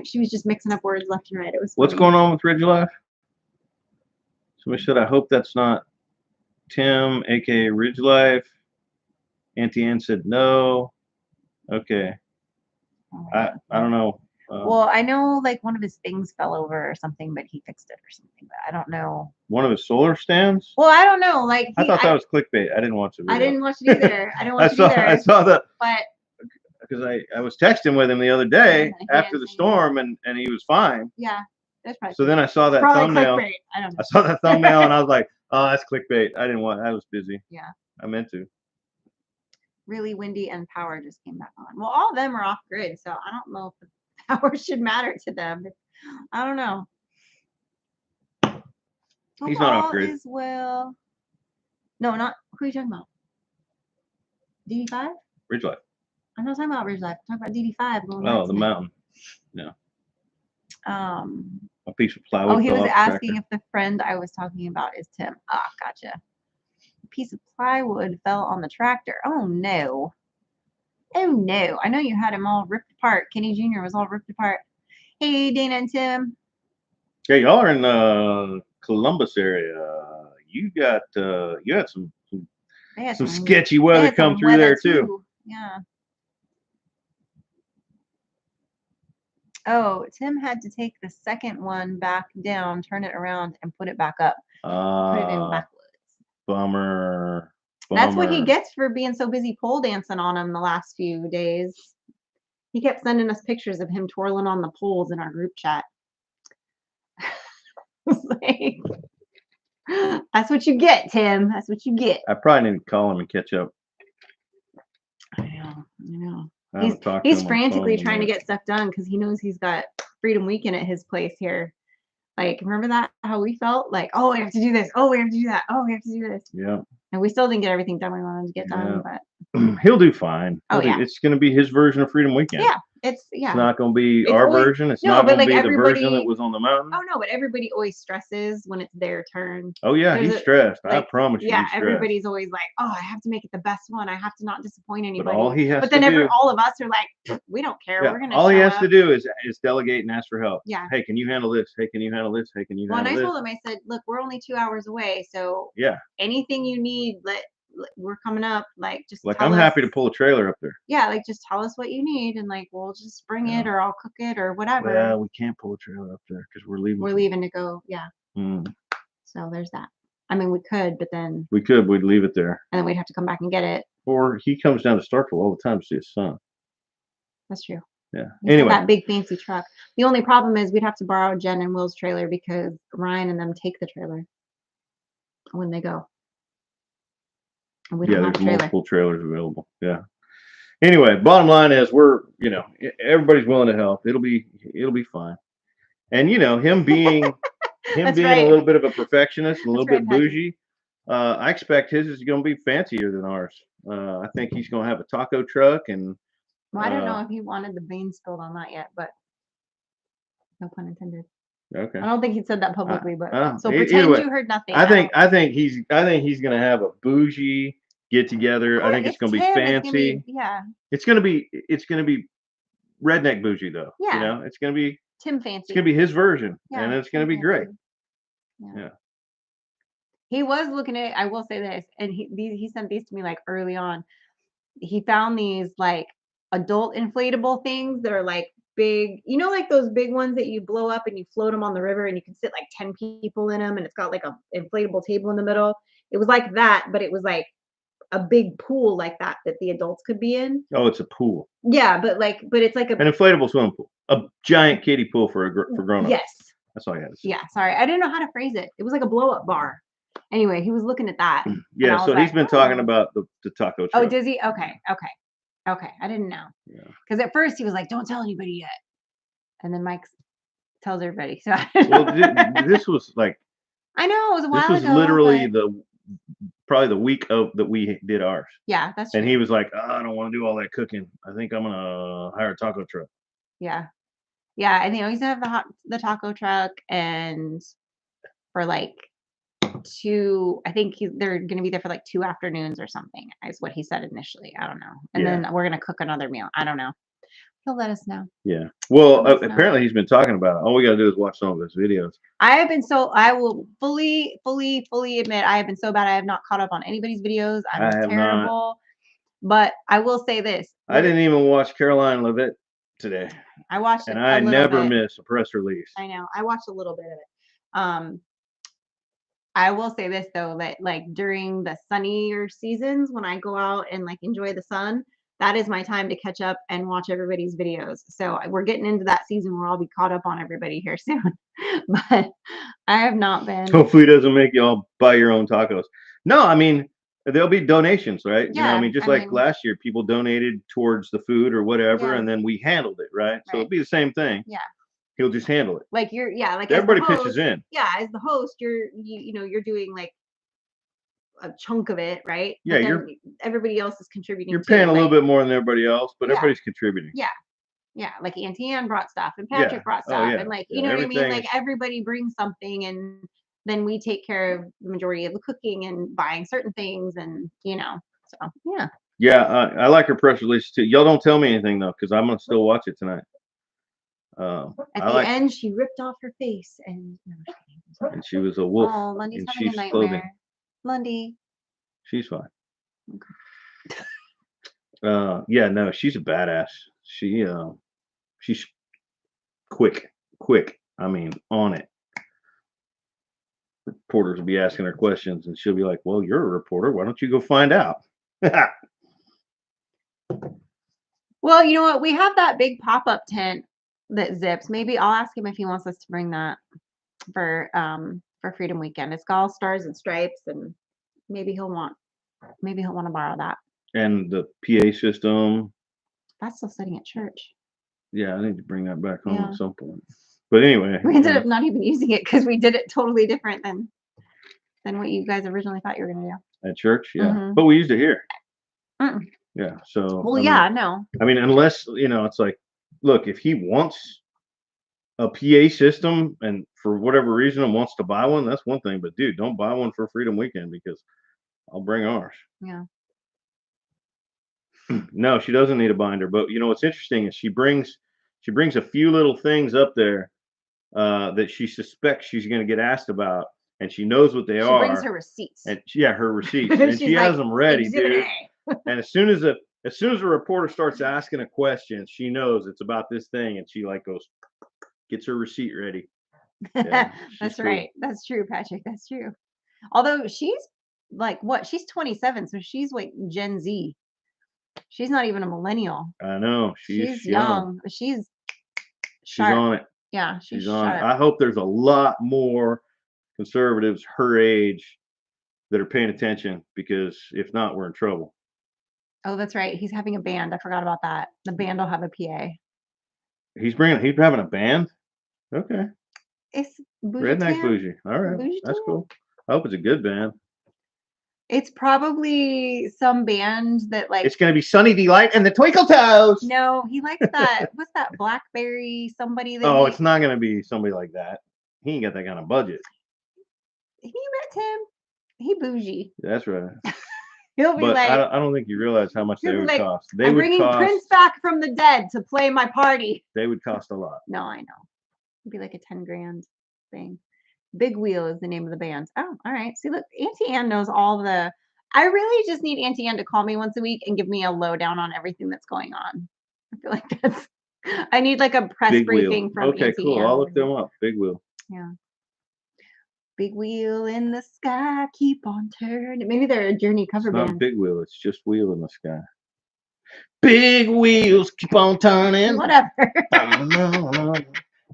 She was just mixing up words left and right. It was What's funny. going on with Ridge Life? Somebody said, I hope that's not Tim, aka Ridge Life. Auntie Ann said no. Okay. I don't know. Well, I know like one of his things fell over or something, but he fixed it or something. But I don't know. One of his solar stands? Well, I don't know. Like I thought that was clickbait. I didn't watch the video. I didn't watch it either. I didn't watch it either. I saw that. But because I was texting with him the other day he after didn't the say storm, and he was fine. yeah, that's probably. So then I saw that probably thumbnail. clickbait. I don't know. I saw that thumbnail and I was like, oh, that's clickbait. I didn't want. I was busy. Yeah. I meant to. Really windy and power just came back on. Well, all of them are off grid, so I don't know if the power should matter to them. I don't know. He's not off grid. Is well. No, not who are you talking about? DD5? Ridge Life. I'm not talking about Ridge Life. I'm talking about DD5. Oh, the mountain. No. A piece of plywood. Oh, he was asking if the friend I was talking about is Tim. Ah, gotcha. A piece of plywood fell on the tractor. Oh no. Oh no. I know you had him all ripped apart. Kenny Jr. was all ripped apart. Hey, Dana and Tim. Yeah, y'all are in Columbus area. You got you had some sketchy weather come through there too. Yeah. Oh, Tim had to take the second one back down, turn it around, and put it back up. Put it in backwards. Bummer. That's what he gets for being so busy pole dancing on him the last few days. He kept sending us pictures of him twirling on the poles in our group chat. Like, that's what you get, Tim. That's what you get. I probably need to call him and catch up. I know. He's frantically trying to get stuff done because he knows he's got Freedom Weekend at his place here. Like, remember that? How we felt? Like, oh, we have to do this. Oh, we have to do that. Oh, we have to do this. Yeah. And we still didn't get everything done we wanted to get done, but he'll do fine. Yeah. It's going to be his version of Freedom Weekend. Yeah. It's not going to be our version. It's not going to be the version that was on the mountain. Oh no, but everybody always stresses when it's their turn. Oh yeah, he's stressed. I promise you. Yeah, everybody's always like, oh, I have to make it the best one. I have to not disappoint anybody. But all he has but then to do, all of us are like, we don't care. Yeah, We're gonna. All he has to do is delegate and ask for help. Yeah. Hey, can you handle this? Hey, can you handle this? Hey, can you handle this? Well, and I told him, I said, look, we're only 2 hours away, so yeah, anything you need, we're coming up. Like, just like I'm happy to pull a trailer up there. Yeah, like just tell us what you need, and like we'll just bring it, or I'll cook it, or whatever. Yeah, we can't pull a trailer up there because we're leaving. We're leaving to go. Yeah. Mm. So there's that. I mean, we could, but then we'd leave it there, and then we'd have to come back and get it. Or he comes down to Starkville all the time to see his son. That's true. Yeah. Anyway, that big fancy truck. The only problem is we'd have to borrow Jen and Will's trailer because Ryan and them take the trailer when they go. And we don't have there's multiple trailers available. Yeah. Anyway, bottom line is everybody's willing to help. It'll be fine. And him being a little bit of a perfectionist, a little bit bougie, I expect his is going to be fancier than ours. I think he's going to have a taco truck and. Well, I don't know if he wanted the beans spilled on that yet, but no pun intended. Okay. I don't think he said that publicly, but so pretend you heard nothing. I think he's going to have a bougie get together. I think it's gonna be Tim. fancy. It's gonna be redneck bougie though. You Yeah. know, it's gonna be Tim it's fancy. gonna be his version, Yeah, and it's gonna be Tim great. fancy. Yeah. He was looking at. I will say this, and he sent these to me like early on. He found these like adult inflatable things that are like big, you know, like those big ones that you blow up and you float them on the river and you can sit like 10 people in them and it's got like a inflatable table in the middle. It was like that, but it was like a big pool like that that the adults could be in. Oh, it's a pool. Yeah, but it's like An inflatable swimming pool, a giant kiddie pool for grown-ups. Yes. That's all I had to say. Yeah, sorry. I didn't know how to pphrase it. It was like a blow up bar. Anyway, he was looking at that. Yeah, so he's been talking about the taco truck. Oh, does he? Okay. I didn't know. Yeah. Because at first he was like, "Don't tell anybody yet," and then Mike tells everybody. So Well, this was like, I know it was a while ago. This was literally probably the week that we did ours. Yeah, that's true. And he was like, "Oh, I don't want to do all that cooking. I think I'm gonna hire a taco truck." Yeah, and he always have the taco truck, and for like 2, I think they're gonna be there for like 2 afternoons or something, is what he said initially. I don't know. And then we're gonna cook another meal. I don't know. He'll let us know. Yeah. Well, apparently he's been talking about it. All we gotta do is watch some of his videos. I will fully admit I have been so bad. I have not caught up on anybody's videos. I'm terrible. But I will say this. I didn't even watch Caroline Levitt today. I watched it. And I never miss a press release. I know. I watched a little bit of it. I will say this though, that like during the sunnier seasons when I go out and like enjoy the sun, that is my time to catch up and watch everybody's videos. So we're getting into that season where I'll be caught up on everybody here soon. But I have not been. Hopefully it doesn't make you all buy your own tacos. No, I mean, there'll be donations, right? Yeah, you know, I mean, just like last year, people donated towards the food or whatever, and then we handled it, right? So it'll be the same thing. Yeah. He'll just handle it. Like like everybody pitches in. Yeah, as the host, you're doing like a chunk of it, right? Yeah, everybody else is contributing. You're paying a little bit more than everybody else, but everybody's contributing. Yeah, like Auntie Ann brought stuff and Patrick brought stuff, and like you know what I mean. Like everybody brings something, and then we take care of the majority of the cooking and buying certain things, and so yeah. Yeah, I like her press release too. Y'all don't tell me anything though, because I'm gonna still watch it tonight. At the end, she ripped off her face, and she was a wolf. Oh, Lundy's having a nightmare. Clothing. Lundy. She's fine. Okay. Yeah, no, she's a badass. She's quick. I mean, on it. Reporters will be asking her questions, and she'll be like, "Well, you're a reporter. Why don't you go find out?" Well, you know what? We have that big pop-up tent that zips. Maybe I'll ask him if he wants us to bring that for Freedom Weekend. It's got all stars and stripes, and maybe he'll want to borrow that. And the PA system. That's still sitting at church. Yeah, I need to bring that back home at some point. But anyway, we ended up not even using it because we did it totally different than what you guys originally thought you were going to do. At church, yeah. But we used it here. Yeah. So. Well, no. I mean, unless it's like, look, if he wants a PA system and for whatever reason wants to buy one, that's one thing. But dude, don't buy one for Freedom Weekend because I'll bring ours. Yeah. No, she doesn't need a binder. But what's interesting is she brings a few little things up there that she suspects she's going to get asked about, and she knows what they are. She brings her receipts. And her receipts, and she has them ready, dude. And as soon as a reporter starts asking a question, she knows it's about this thing, and she like gets her receipt ready. Yeah, that's cool. Right. That's true, Patrick. That's true. Although she's like what? She's 27, so she's like Gen Z. She's not even a millennial. I know. She's young. She's on it. Yeah, she's on it. I hope there's a lot more conservatives her age that are paying attention, because if not, we're in trouble. Oh, that's right. He's having a band. I forgot about that. The band will have a PA. He's having a band? Okay. It's Bougie Redneck Bougie. All right. Bougie that's cool. I hope it's a good band. It's probably some band that like. It's going to be Sunny Delight and the Twinkle Toes. No, he likes that. What's that? Blackberry somebody that. It's not going to be somebody like that. He ain't got that kind of budget. He met him. He bougie. That's right. He'll be But like, I don't think you realize how much they he'll be would like, cost. They I'm would bringing cost. Prince back from the dead to play my party. They would cost a lot. No, I know. It'd be like a 10 grand thing. Big Wheel is the name of the band. Oh, all right. See, look, Auntie Anne knows all the. I really just need Auntie Anne to call me once a week and give me a lowdown on everything that's going on. I feel like that's. I need like a press Big Wheel. briefing from Okay, Auntie cool. Anne. I'll look them up. Big Wheel. Yeah. Big wheel in the sky, keep on turning. Maybe they're a Journey cover It's not band. Big Wheel. It's just Wheel in the sky. Big wheels keep on turning. Whatever.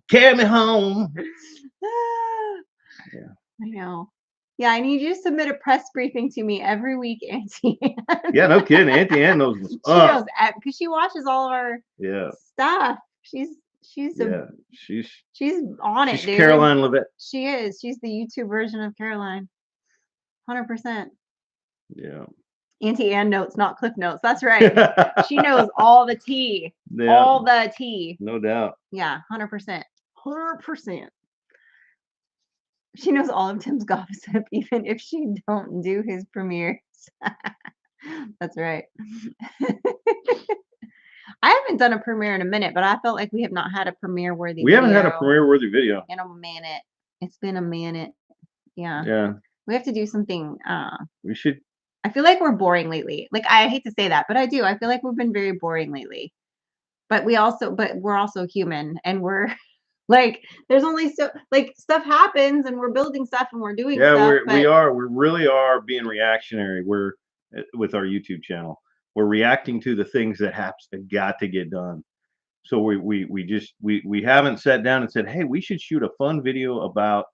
Carry me home. Yeah. I know. Yeah, I need you to submit a press briefing to me every week, Auntie Anne. Yeah, no kidding. Auntie Anne knows what's She up. knows because she watches all of our stuff. She's she's on it, she's dude. Caroline Levitt. She is. She's the YouTube version of Caroline. 100%. Yeah. Auntie Anne notes, not Cliff notes. That's right. She knows all the tea. Yeah. All the tea. No doubt. Yeah, 100%. 100%. She knows all of Tim's gossip, even if she don't do his premieres. That's right. I haven't done a premiere in a minute, but I felt like we have not had a premiere worthy. We haven't had a premiere worthy video in a minute. It's been a minute. Yeah. Yeah. We have to do something. We should. I feel like we're boring lately. Like, I hate to say that, but I do. I feel like we've been very boring lately. But we're also human, and we're like, there's only so like stuff happens, and we're building stuff, and we're doing stuff. We really are being reactionary. We're with our YouTube channel. We're reacting to the things that got to get done. So we haven't sat down and said, hey, we should shoot a fun video about.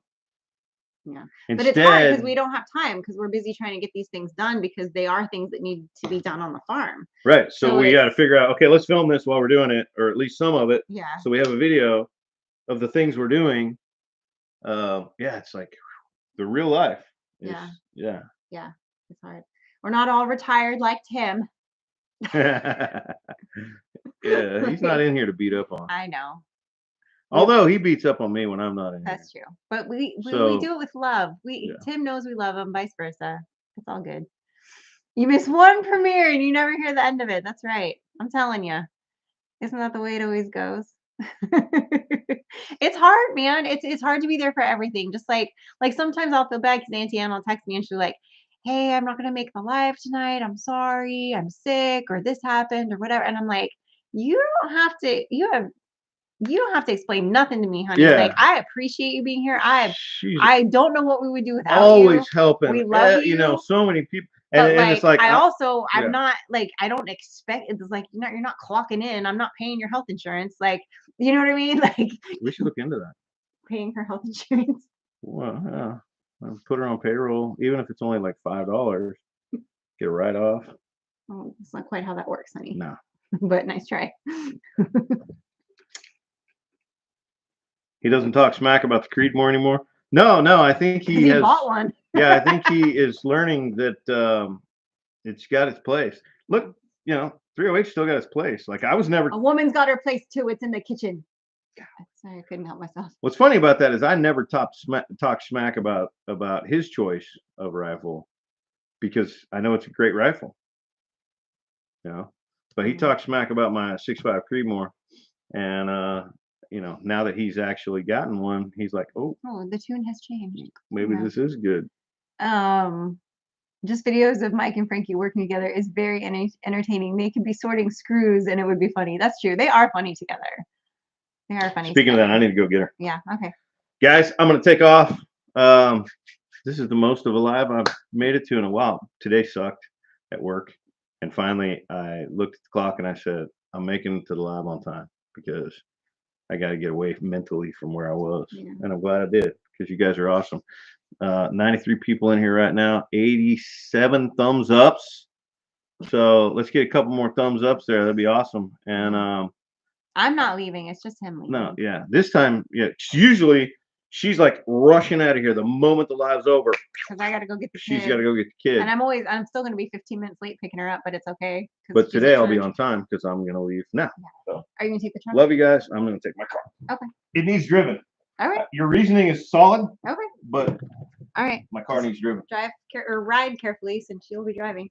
Yeah. But it's hard because we don't have time because we're busy trying to get these things done because they are things that need to be done on the farm. Right. So we got to figure out, okay, let's film this while we're doing it, or at least some of it. Yeah. So we have a video of the things we're doing. It's like the real life. Yeah. It's hard. We're not all retired like Tim. Yeah, he's not in here to beat up on. I know. Although he beats up on me when I'm not in here. That's true. But we do it with love. Tim knows we love him, vice versa. It's all good. You miss one premiere and you never hear the end of it. That's right. I'm telling you. Isn't that the way it always goes? It's hard, man. It's hard to be there for everything. Just like sometimes I'll feel bad because Auntie Anne will text me and she's like, hey, I'm not gonna make the live tonight. I'm sorry. I'm sick, or this happened, or whatever. And I'm like, you don't have to explain nothing to me, honey. Yeah. Like, I appreciate you being here. I don't know what we would do without always you. Helping. We love you. You know, so many people. And it's like I'm not like, I don't expect it's like you're not clocking in. I'm not paying your health insurance. Like, you know what I mean? Like, we should look into that. Paying her health insurance. Well, yeah. I'll put her on payroll, even if it's only like $5. Get a write-off. Oh, it's not quite how that works, honey. No. But nice try. He doesn't talk smack about the Creedmoor anymore. No, I think he has bought one. Yeah, I think he is learning that it's got its place. Look, 308 still got its place. Like, I was never. A woman's got her place too. It's in the kitchen. God, sorry, I couldn't help myself. What's funny about that is I never talk smack about his choice of rifle because I know it's a great rifle. But he talks smack about my 6.5 Creedmoor, and now that he's actually gotten one, he's like, oh, the tune has changed. Maybe this is good. Just videos of Mike and Frankie working together is very entertaining. They could be sorting screws and it would be funny. That's true. They are funny together. They are funny. Speaking of that, I need to go get her. Yeah. Okay. Guys, I'm going to take off. This is the most of a live I've made it to in a while. Today sucked at work. And finally, I looked at the clock and I said, I'm making it to the live on time because I got to get away mentally from where I was. Yeah. And I'm glad I did because you guys are awesome. 93 people in here right now, 87 thumbs ups. So let's get a couple more thumbs ups there. That'd be awesome. And I'm not leaving. It's just him leaving. No, yeah. This time, usually she's like rushing out of here the moment the live's over. Because I got to go get the kid. She's got to go get the kid. And I'm still going to be 15 minutes late picking her up, but it's okay. But today I'll be on time because I'm going to leave now. Yeah. So, are you going to take the truck? Love you guys. I'm going to take my car. Okay. It needs driven. All right. Your reasoning is solid. Okay. But all right. My car needs driven. Ride carefully since she'll be driving.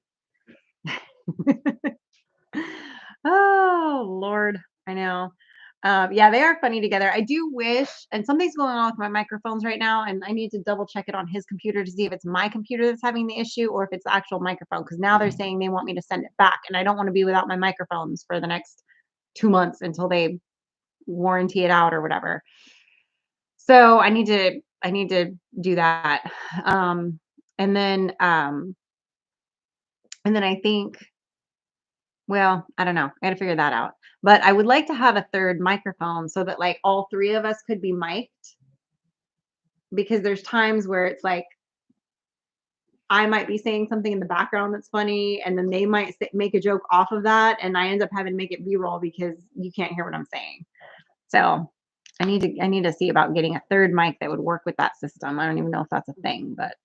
Oh, Lord. I know. Yeah, they are funny together. I do wish, and something's going on with my microphones right now, and I need to double check it on his computer to see if it's my computer that's having the issue or if it's the actual microphone. Because now they're saying they want me to send it back, and I don't want to be without my microphones for the next 2 months until they warranty it out or whatever. So I need to do that. Um, and then um, and then I think, well, I don't know. I gotta figure that out. But I would like to have a third microphone so that like all three of us could be mic'd, because there's times where it's like I might be saying something in the background that's funny, and then they might make a joke off of that, and I end up having to make it B-roll because you can't hear what I'm saying. So I need to see about getting a third mic that would work with that system. I don't even know if that's a thing, but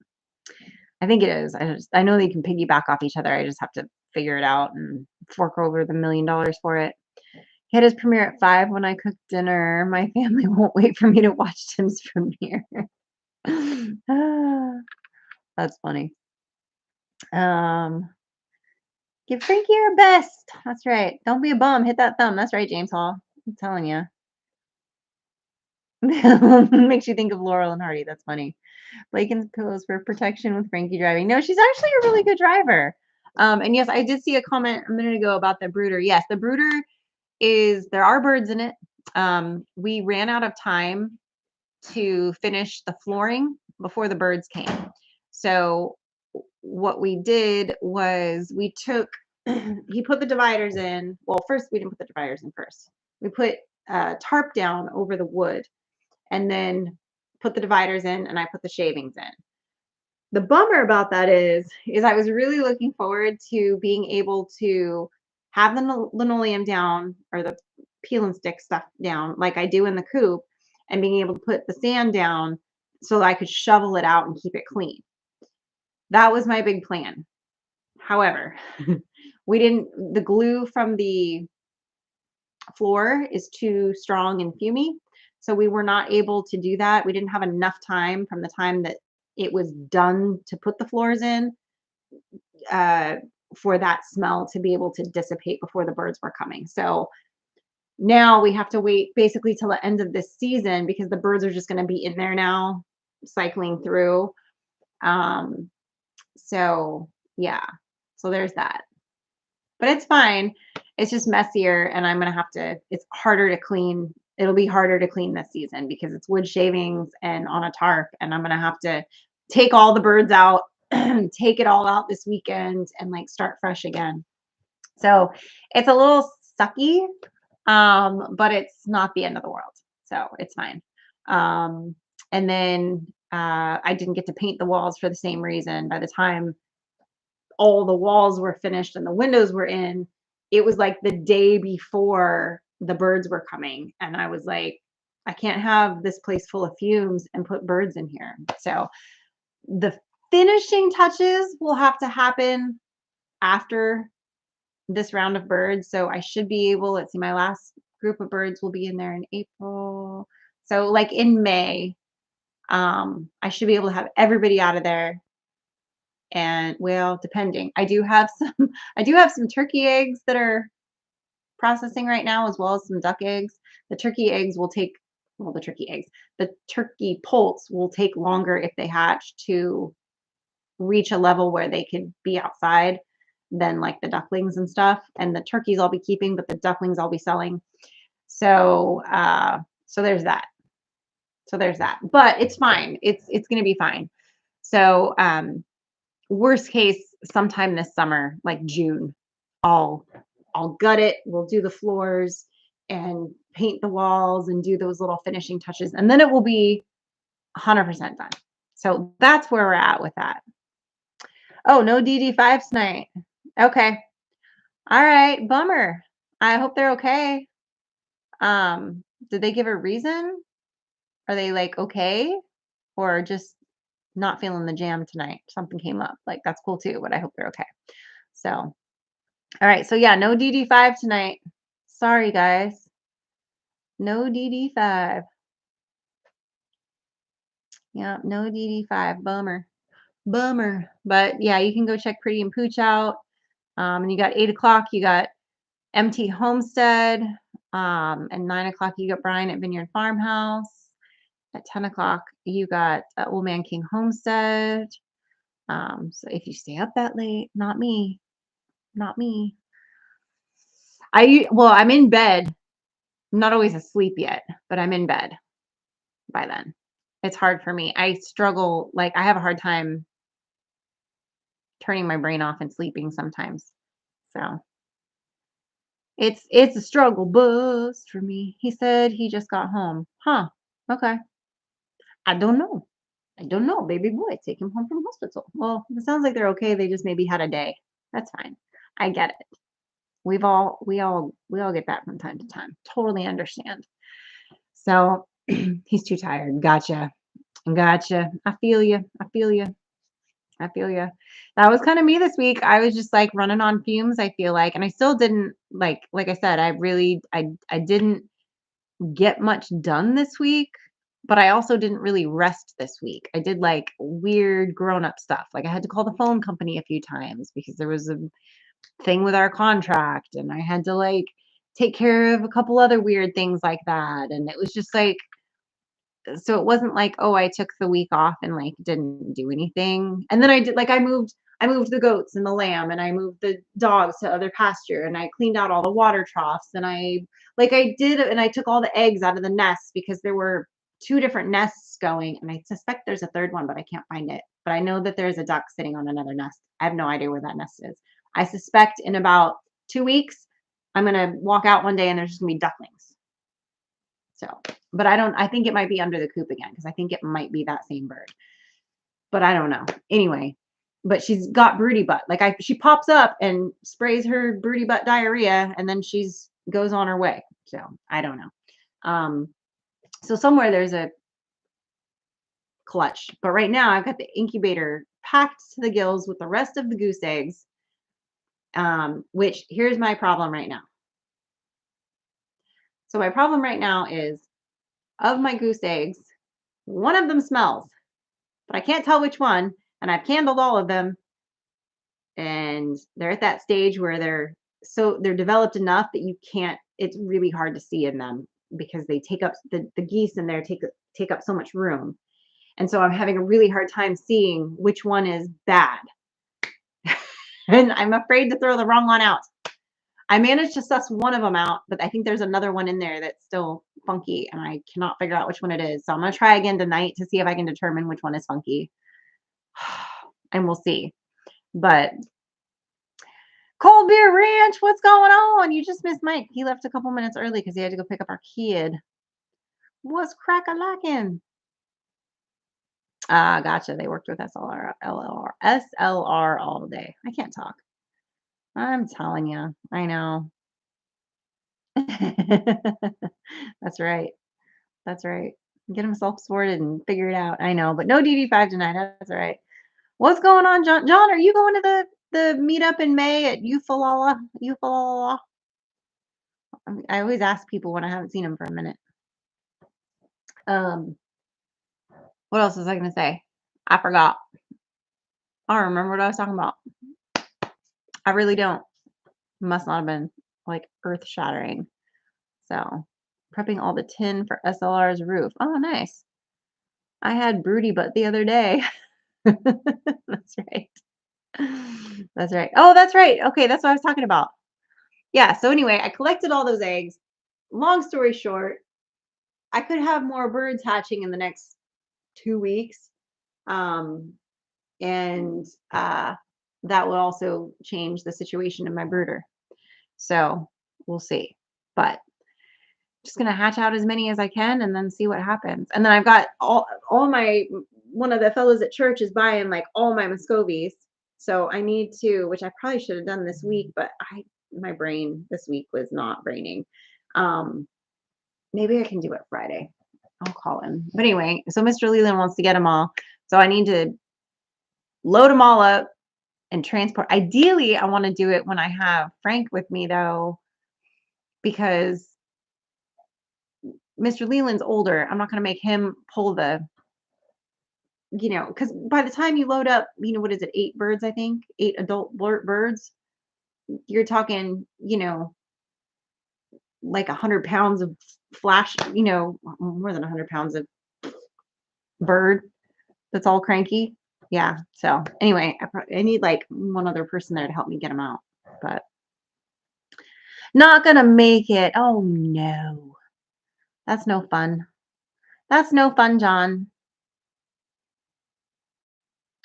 I think it is. I know they can piggyback off each other. I just have to figure it out and fork over the $1,000,000 for it. He had his premiere at 5 when I cook dinner. My family won't wait for me to watch Tim's premiere. Ah, that's funny. Um, Give Frankie your best. That's right. Don't be a bum. Hit that thumb. That's right, James Hall. I'm telling you. Makes you think of Laurel and Hardy. That's funny. Blaken's pillows for protection with Frankie driving. No, she's actually a really good driver. And yes, I did see a comment a minute ago about the brooder. Yes, the brooder there are birds in it. We ran out of time to finish the flooring before the birds came. So what we did was we took he put the dividers in. Well, first we didn't put the dividers in first. We put a tarp down over the wood and then put the dividers in, and I put the shavings in. The bummer about that is I was really looking forward to being able to have the linoleum down, or the peel and stick stuff down like I do in the coop, and being able to put the sand down so that I could shovel it out and keep it clean. That was my big plan. However, we didn't the glue from the floor is too strong and fumy, so we were not able to do that. We didn't have enough time from the time that it was done to put the floors in, uh, for that smell to be able to dissipate before the birds were coming. So now we have to wait basically till the end of this season because the birds are just going to be in there now, cycling through. Um, so yeah, so there's that. But it's fine. It's just messier, and I'm gonna have to. It's harder to clean. It'll be harder to clean this season because it's wood shavings and on a tarp, and I'm gonna have to take all the birds out, take it all out this weekend, and like start fresh again. So it's a little sucky, but it's not the end of the world. So it's fine. Um, and then I didn't get to paint the walls for the same reason. By the time all the walls were finished and the windows were in, it was like the day before the birds were coming. And I was like, I can't have this place full of fumes and put birds in here. So the finishing touches will have to happen after this round of birds. So I should be able, let's see, my last group of birds will be in there in April. So like in May, I should be able to have everybody out of there. And well, depending, I do have some turkey eggs that are processing right now, as well as some duck eggs. The turkey eggs will take, well, the turkey poults will take longer if they hatch to reach a level where they could be outside than like the ducklings and stuff. And the turkeys I'll be keeping, but the ducklings I'll be selling. So, so there's that. So there's that. But it's fine. It's gonna be fine. So, worst case, sometime this summer, like June, I'll I'll gut it. We'll do the floors and paint the walls and do those little finishing touches, and then it will be 100% done. So that's where we're at with that. Oh, no DD5s tonight. Okay. All right. Bummer. I hope they're okay. Did they give a reason? Are they like okay? Or just not feeling the jam tonight? Something came up. Like that's cool too, but I hope they're okay. So, all right. So yeah, no DD5 tonight. Sorry guys. No DD5. Yeah, no DD5. Bummer. Bummer. But yeah, you can go check Pretty and Pooch out. And you got 8 o'clock, you got MT Homestead. And 9 o'clock, you got Brian at Vineyard Farmhouse. At 10 o'clock, you got Old Man King Homestead. So if you stay up that late, not me, not me. Well, I'm in bed. I'm not always asleep yet, but I'm in bed by then. It's hard for me. I struggle, like I have a hard time turning my brain off and sleeping sometimes. So it's a struggle bus for me. He said he just got home. Huh. Okay. I don't know. I don't know, baby boy. Take him home from hospital. Well, it sounds like they're okay. They just maybe had a day. That's fine. I get it. We all get that from time to time. Totally understand. So he's too tired. Gotcha. Gotcha. I feel you. I feel you. I feel you. That was kind of me this week. I was just like running on fumes, I feel like, and I still didn't like I said, I didn't get much done this week, but I also didn't really rest this week. I did like weird grown-up stuff. Like I had to call the phone company a few times because there was a thing with our contract and I had to like take care of a couple other weird things like that. And it was just like, so it wasn't like, oh, I took the week off and like didn't do anything. And then I did like I moved the goats and the lamb and I moved the dogs to other pasture and I cleaned out all the water troughs and I did and I took all the eggs out of the nests because there were two different nests going and I suspect there's a third one, but I can't find it. But I know that there's a duck sitting on another nest. I have no idea where that nest is. I suspect in about 2 weeks, I'm gonna walk out one day and there's just gonna be ducklings. So, but I think it might be under the coop again because I think it might be that same bird, but I don't know. Anyway, but she's got broody butt. She pops up and sprays her broody butt diarrhea and then she's goes on her way. So I don't know. So somewhere there's a clutch, but right now I've got the incubator packed to the gills with the rest of the goose eggs. Which here's my problem right now. So my problem right now is of my goose eggs, one of them smells, but I can't tell which one. And I've candled all of them. And they're at that stage where they're developed enough that it's really hard to see in them because they take up the geese in there take up so much room. And so I'm having a really hard time seeing which one is bad. And I'm afraid to throw the wrong one out. I managed to suss one of them out, but I think there's another one in there that's still funky, and I cannot figure out which one it is. So I'm gonna try again tonight to see if I can determine which one is funky, and we'll see. But Cold Beer Ranch, what's going on? You just missed Mike. He left a couple minutes early because he had to go pick up our kid. What's crack-a-lackin'? Gotcha. They worked with SLR all day. I can't talk. I'm telling you. I know. That's right. That's right. Get him self-sorted and figure it out. I know, but no DD5 tonight. That's all right. What's going on, John? John, are you going to the meetup in May at Eufaula? Eufaula? I always ask people when I haven't seen them for a minute. Um, what else was I gonna say? I forgot. I don't remember what I was talking about. I really don't. Must not have been like earth shattering. So prepping all the tin for SLR's roof. Oh, nice. I had broody butt the other day. That's right. That's right. Oh, that's right. Okay, that's what I was talking about. Yeah, so anyway, I collected all those eggs. Long story short, I could have more birds hatching in the next 2 weeks. And that will also change the situation in my brooder. So we'll see. But just gonna hatch out as many as I can and then see what happens. And then I've got all my one of the fellows at church is buying like all my Muscovies. So I need to, which I probably should have done this week, but my brain this week was not braining. Maybe I can do it Friday. I'll call him. But anyway, so Mr. Leland wants to get them all. So I need to load them all up and transport. Ideally, I want to do it when I have Frank with me though, because Mr. Leland's older. I'm not going to make him pull because by the time you load up, what is it, 8 birds, I think, 8 adult birds. you're talking, like 100 pounds of flash, more than 100 pounds of bird that's all cranky. Yeah. So anyway, I need like one other person there to help me get them out, but not gonna make it. Oh no, that's no fun. That's no fun, John.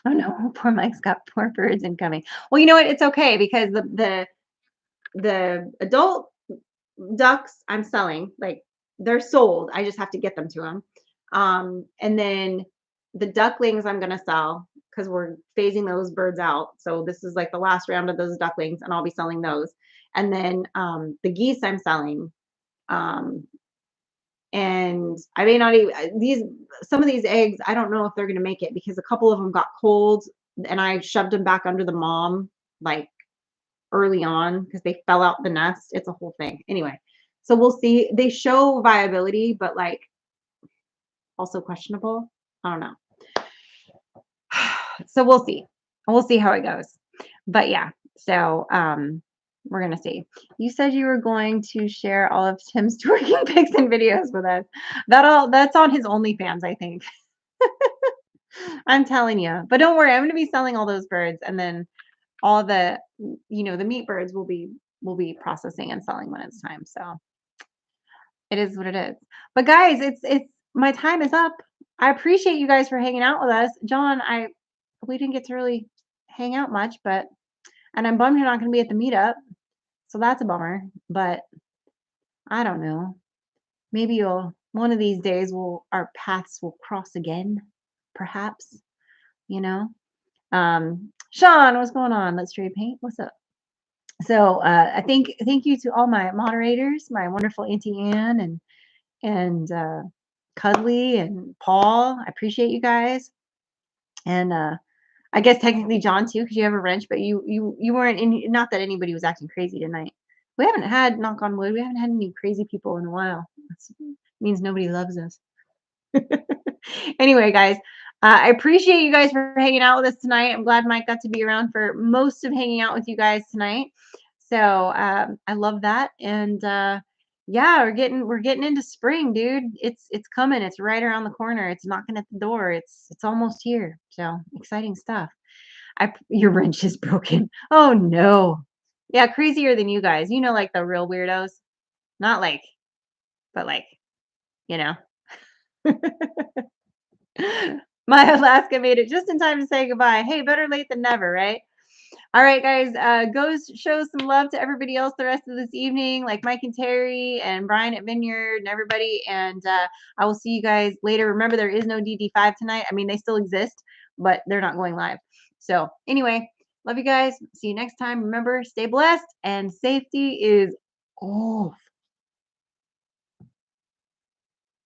Oh no, poor Mike's got poor birds incoming. Well, you know what? It's okay because the adult ducks I'm selling, like they're sold. I just have to get them to him. And then the ducklings I'm gonna sell because we're phasing those birds out. So this is like the last round of those ducklings, and I'll be selling those. And then the geese I'm selling. Um, and I may not even these some of these eggs. I don't know if they're gonna make it because a couple of them got cold, and I shoved them back under the mom like early on because they fell out the nest. It's a whole thing. Anyway, so we'll see. They show viability, but like also questionable. I don't know. So we'll see. We'll see how it goes. But yeah, so we're gonna see. You said you were going to share all of Tim's twerking pics and videos with us. That's on his OnlyFans, I think. I'm telling you. But don't worry, I'm gonna be selling all those birds and then all the meat birds will be processing and selling when it's time. So it is what it is. But guys, it's my time is up. I appreciate you guys for hanging out with us. John, I we didn't get to really hang out much, but and I'm bummed you're not gonna be at the meetup. So that's a bummer. But I don't know. Maybe you'll one of these days our paths will cross again, perhaps, you know. Sean, what's going on? Let's trade paint. What's up? So I think thank you to all my moderators, my wonderful Auntie Anne and Cuddly and Paul. I appreciate you guys. And I guess technically John too, because you have a wrench, but you weren't in. Not that anybody was acting crazy tonight. We haven't had, knock on wood, we haven't had any crazy people in a while. That means nobody loves us. Anyway, guys, I appreciate you guys for hanging out with us tonight. I'm glad Mike got to be around for most of hanging out with you guys tonight. So I love that, and yeah, we're getting into spring, dude. It's coming. It's right around the corner. It's knocking at the door. It's almost here. So exciting stuff. Your wrench is broken. Oh no. Yeah, crazier than you guys. Like the real weirdos. Not like, but like, you know. My Alaska made it just in time to say goodbye. Hey, better late than never, right? All right, guys, go show some love to everybody else the rest of this evening, like Mike and Terry and Brian at Vineyard and everybody. And I will see you guys later. Remember, there is no DD5 tonight. I mean, they still exist, but they're not going live. So anyway, love you guys. See you next time. Remember, stay blessed and safety is off.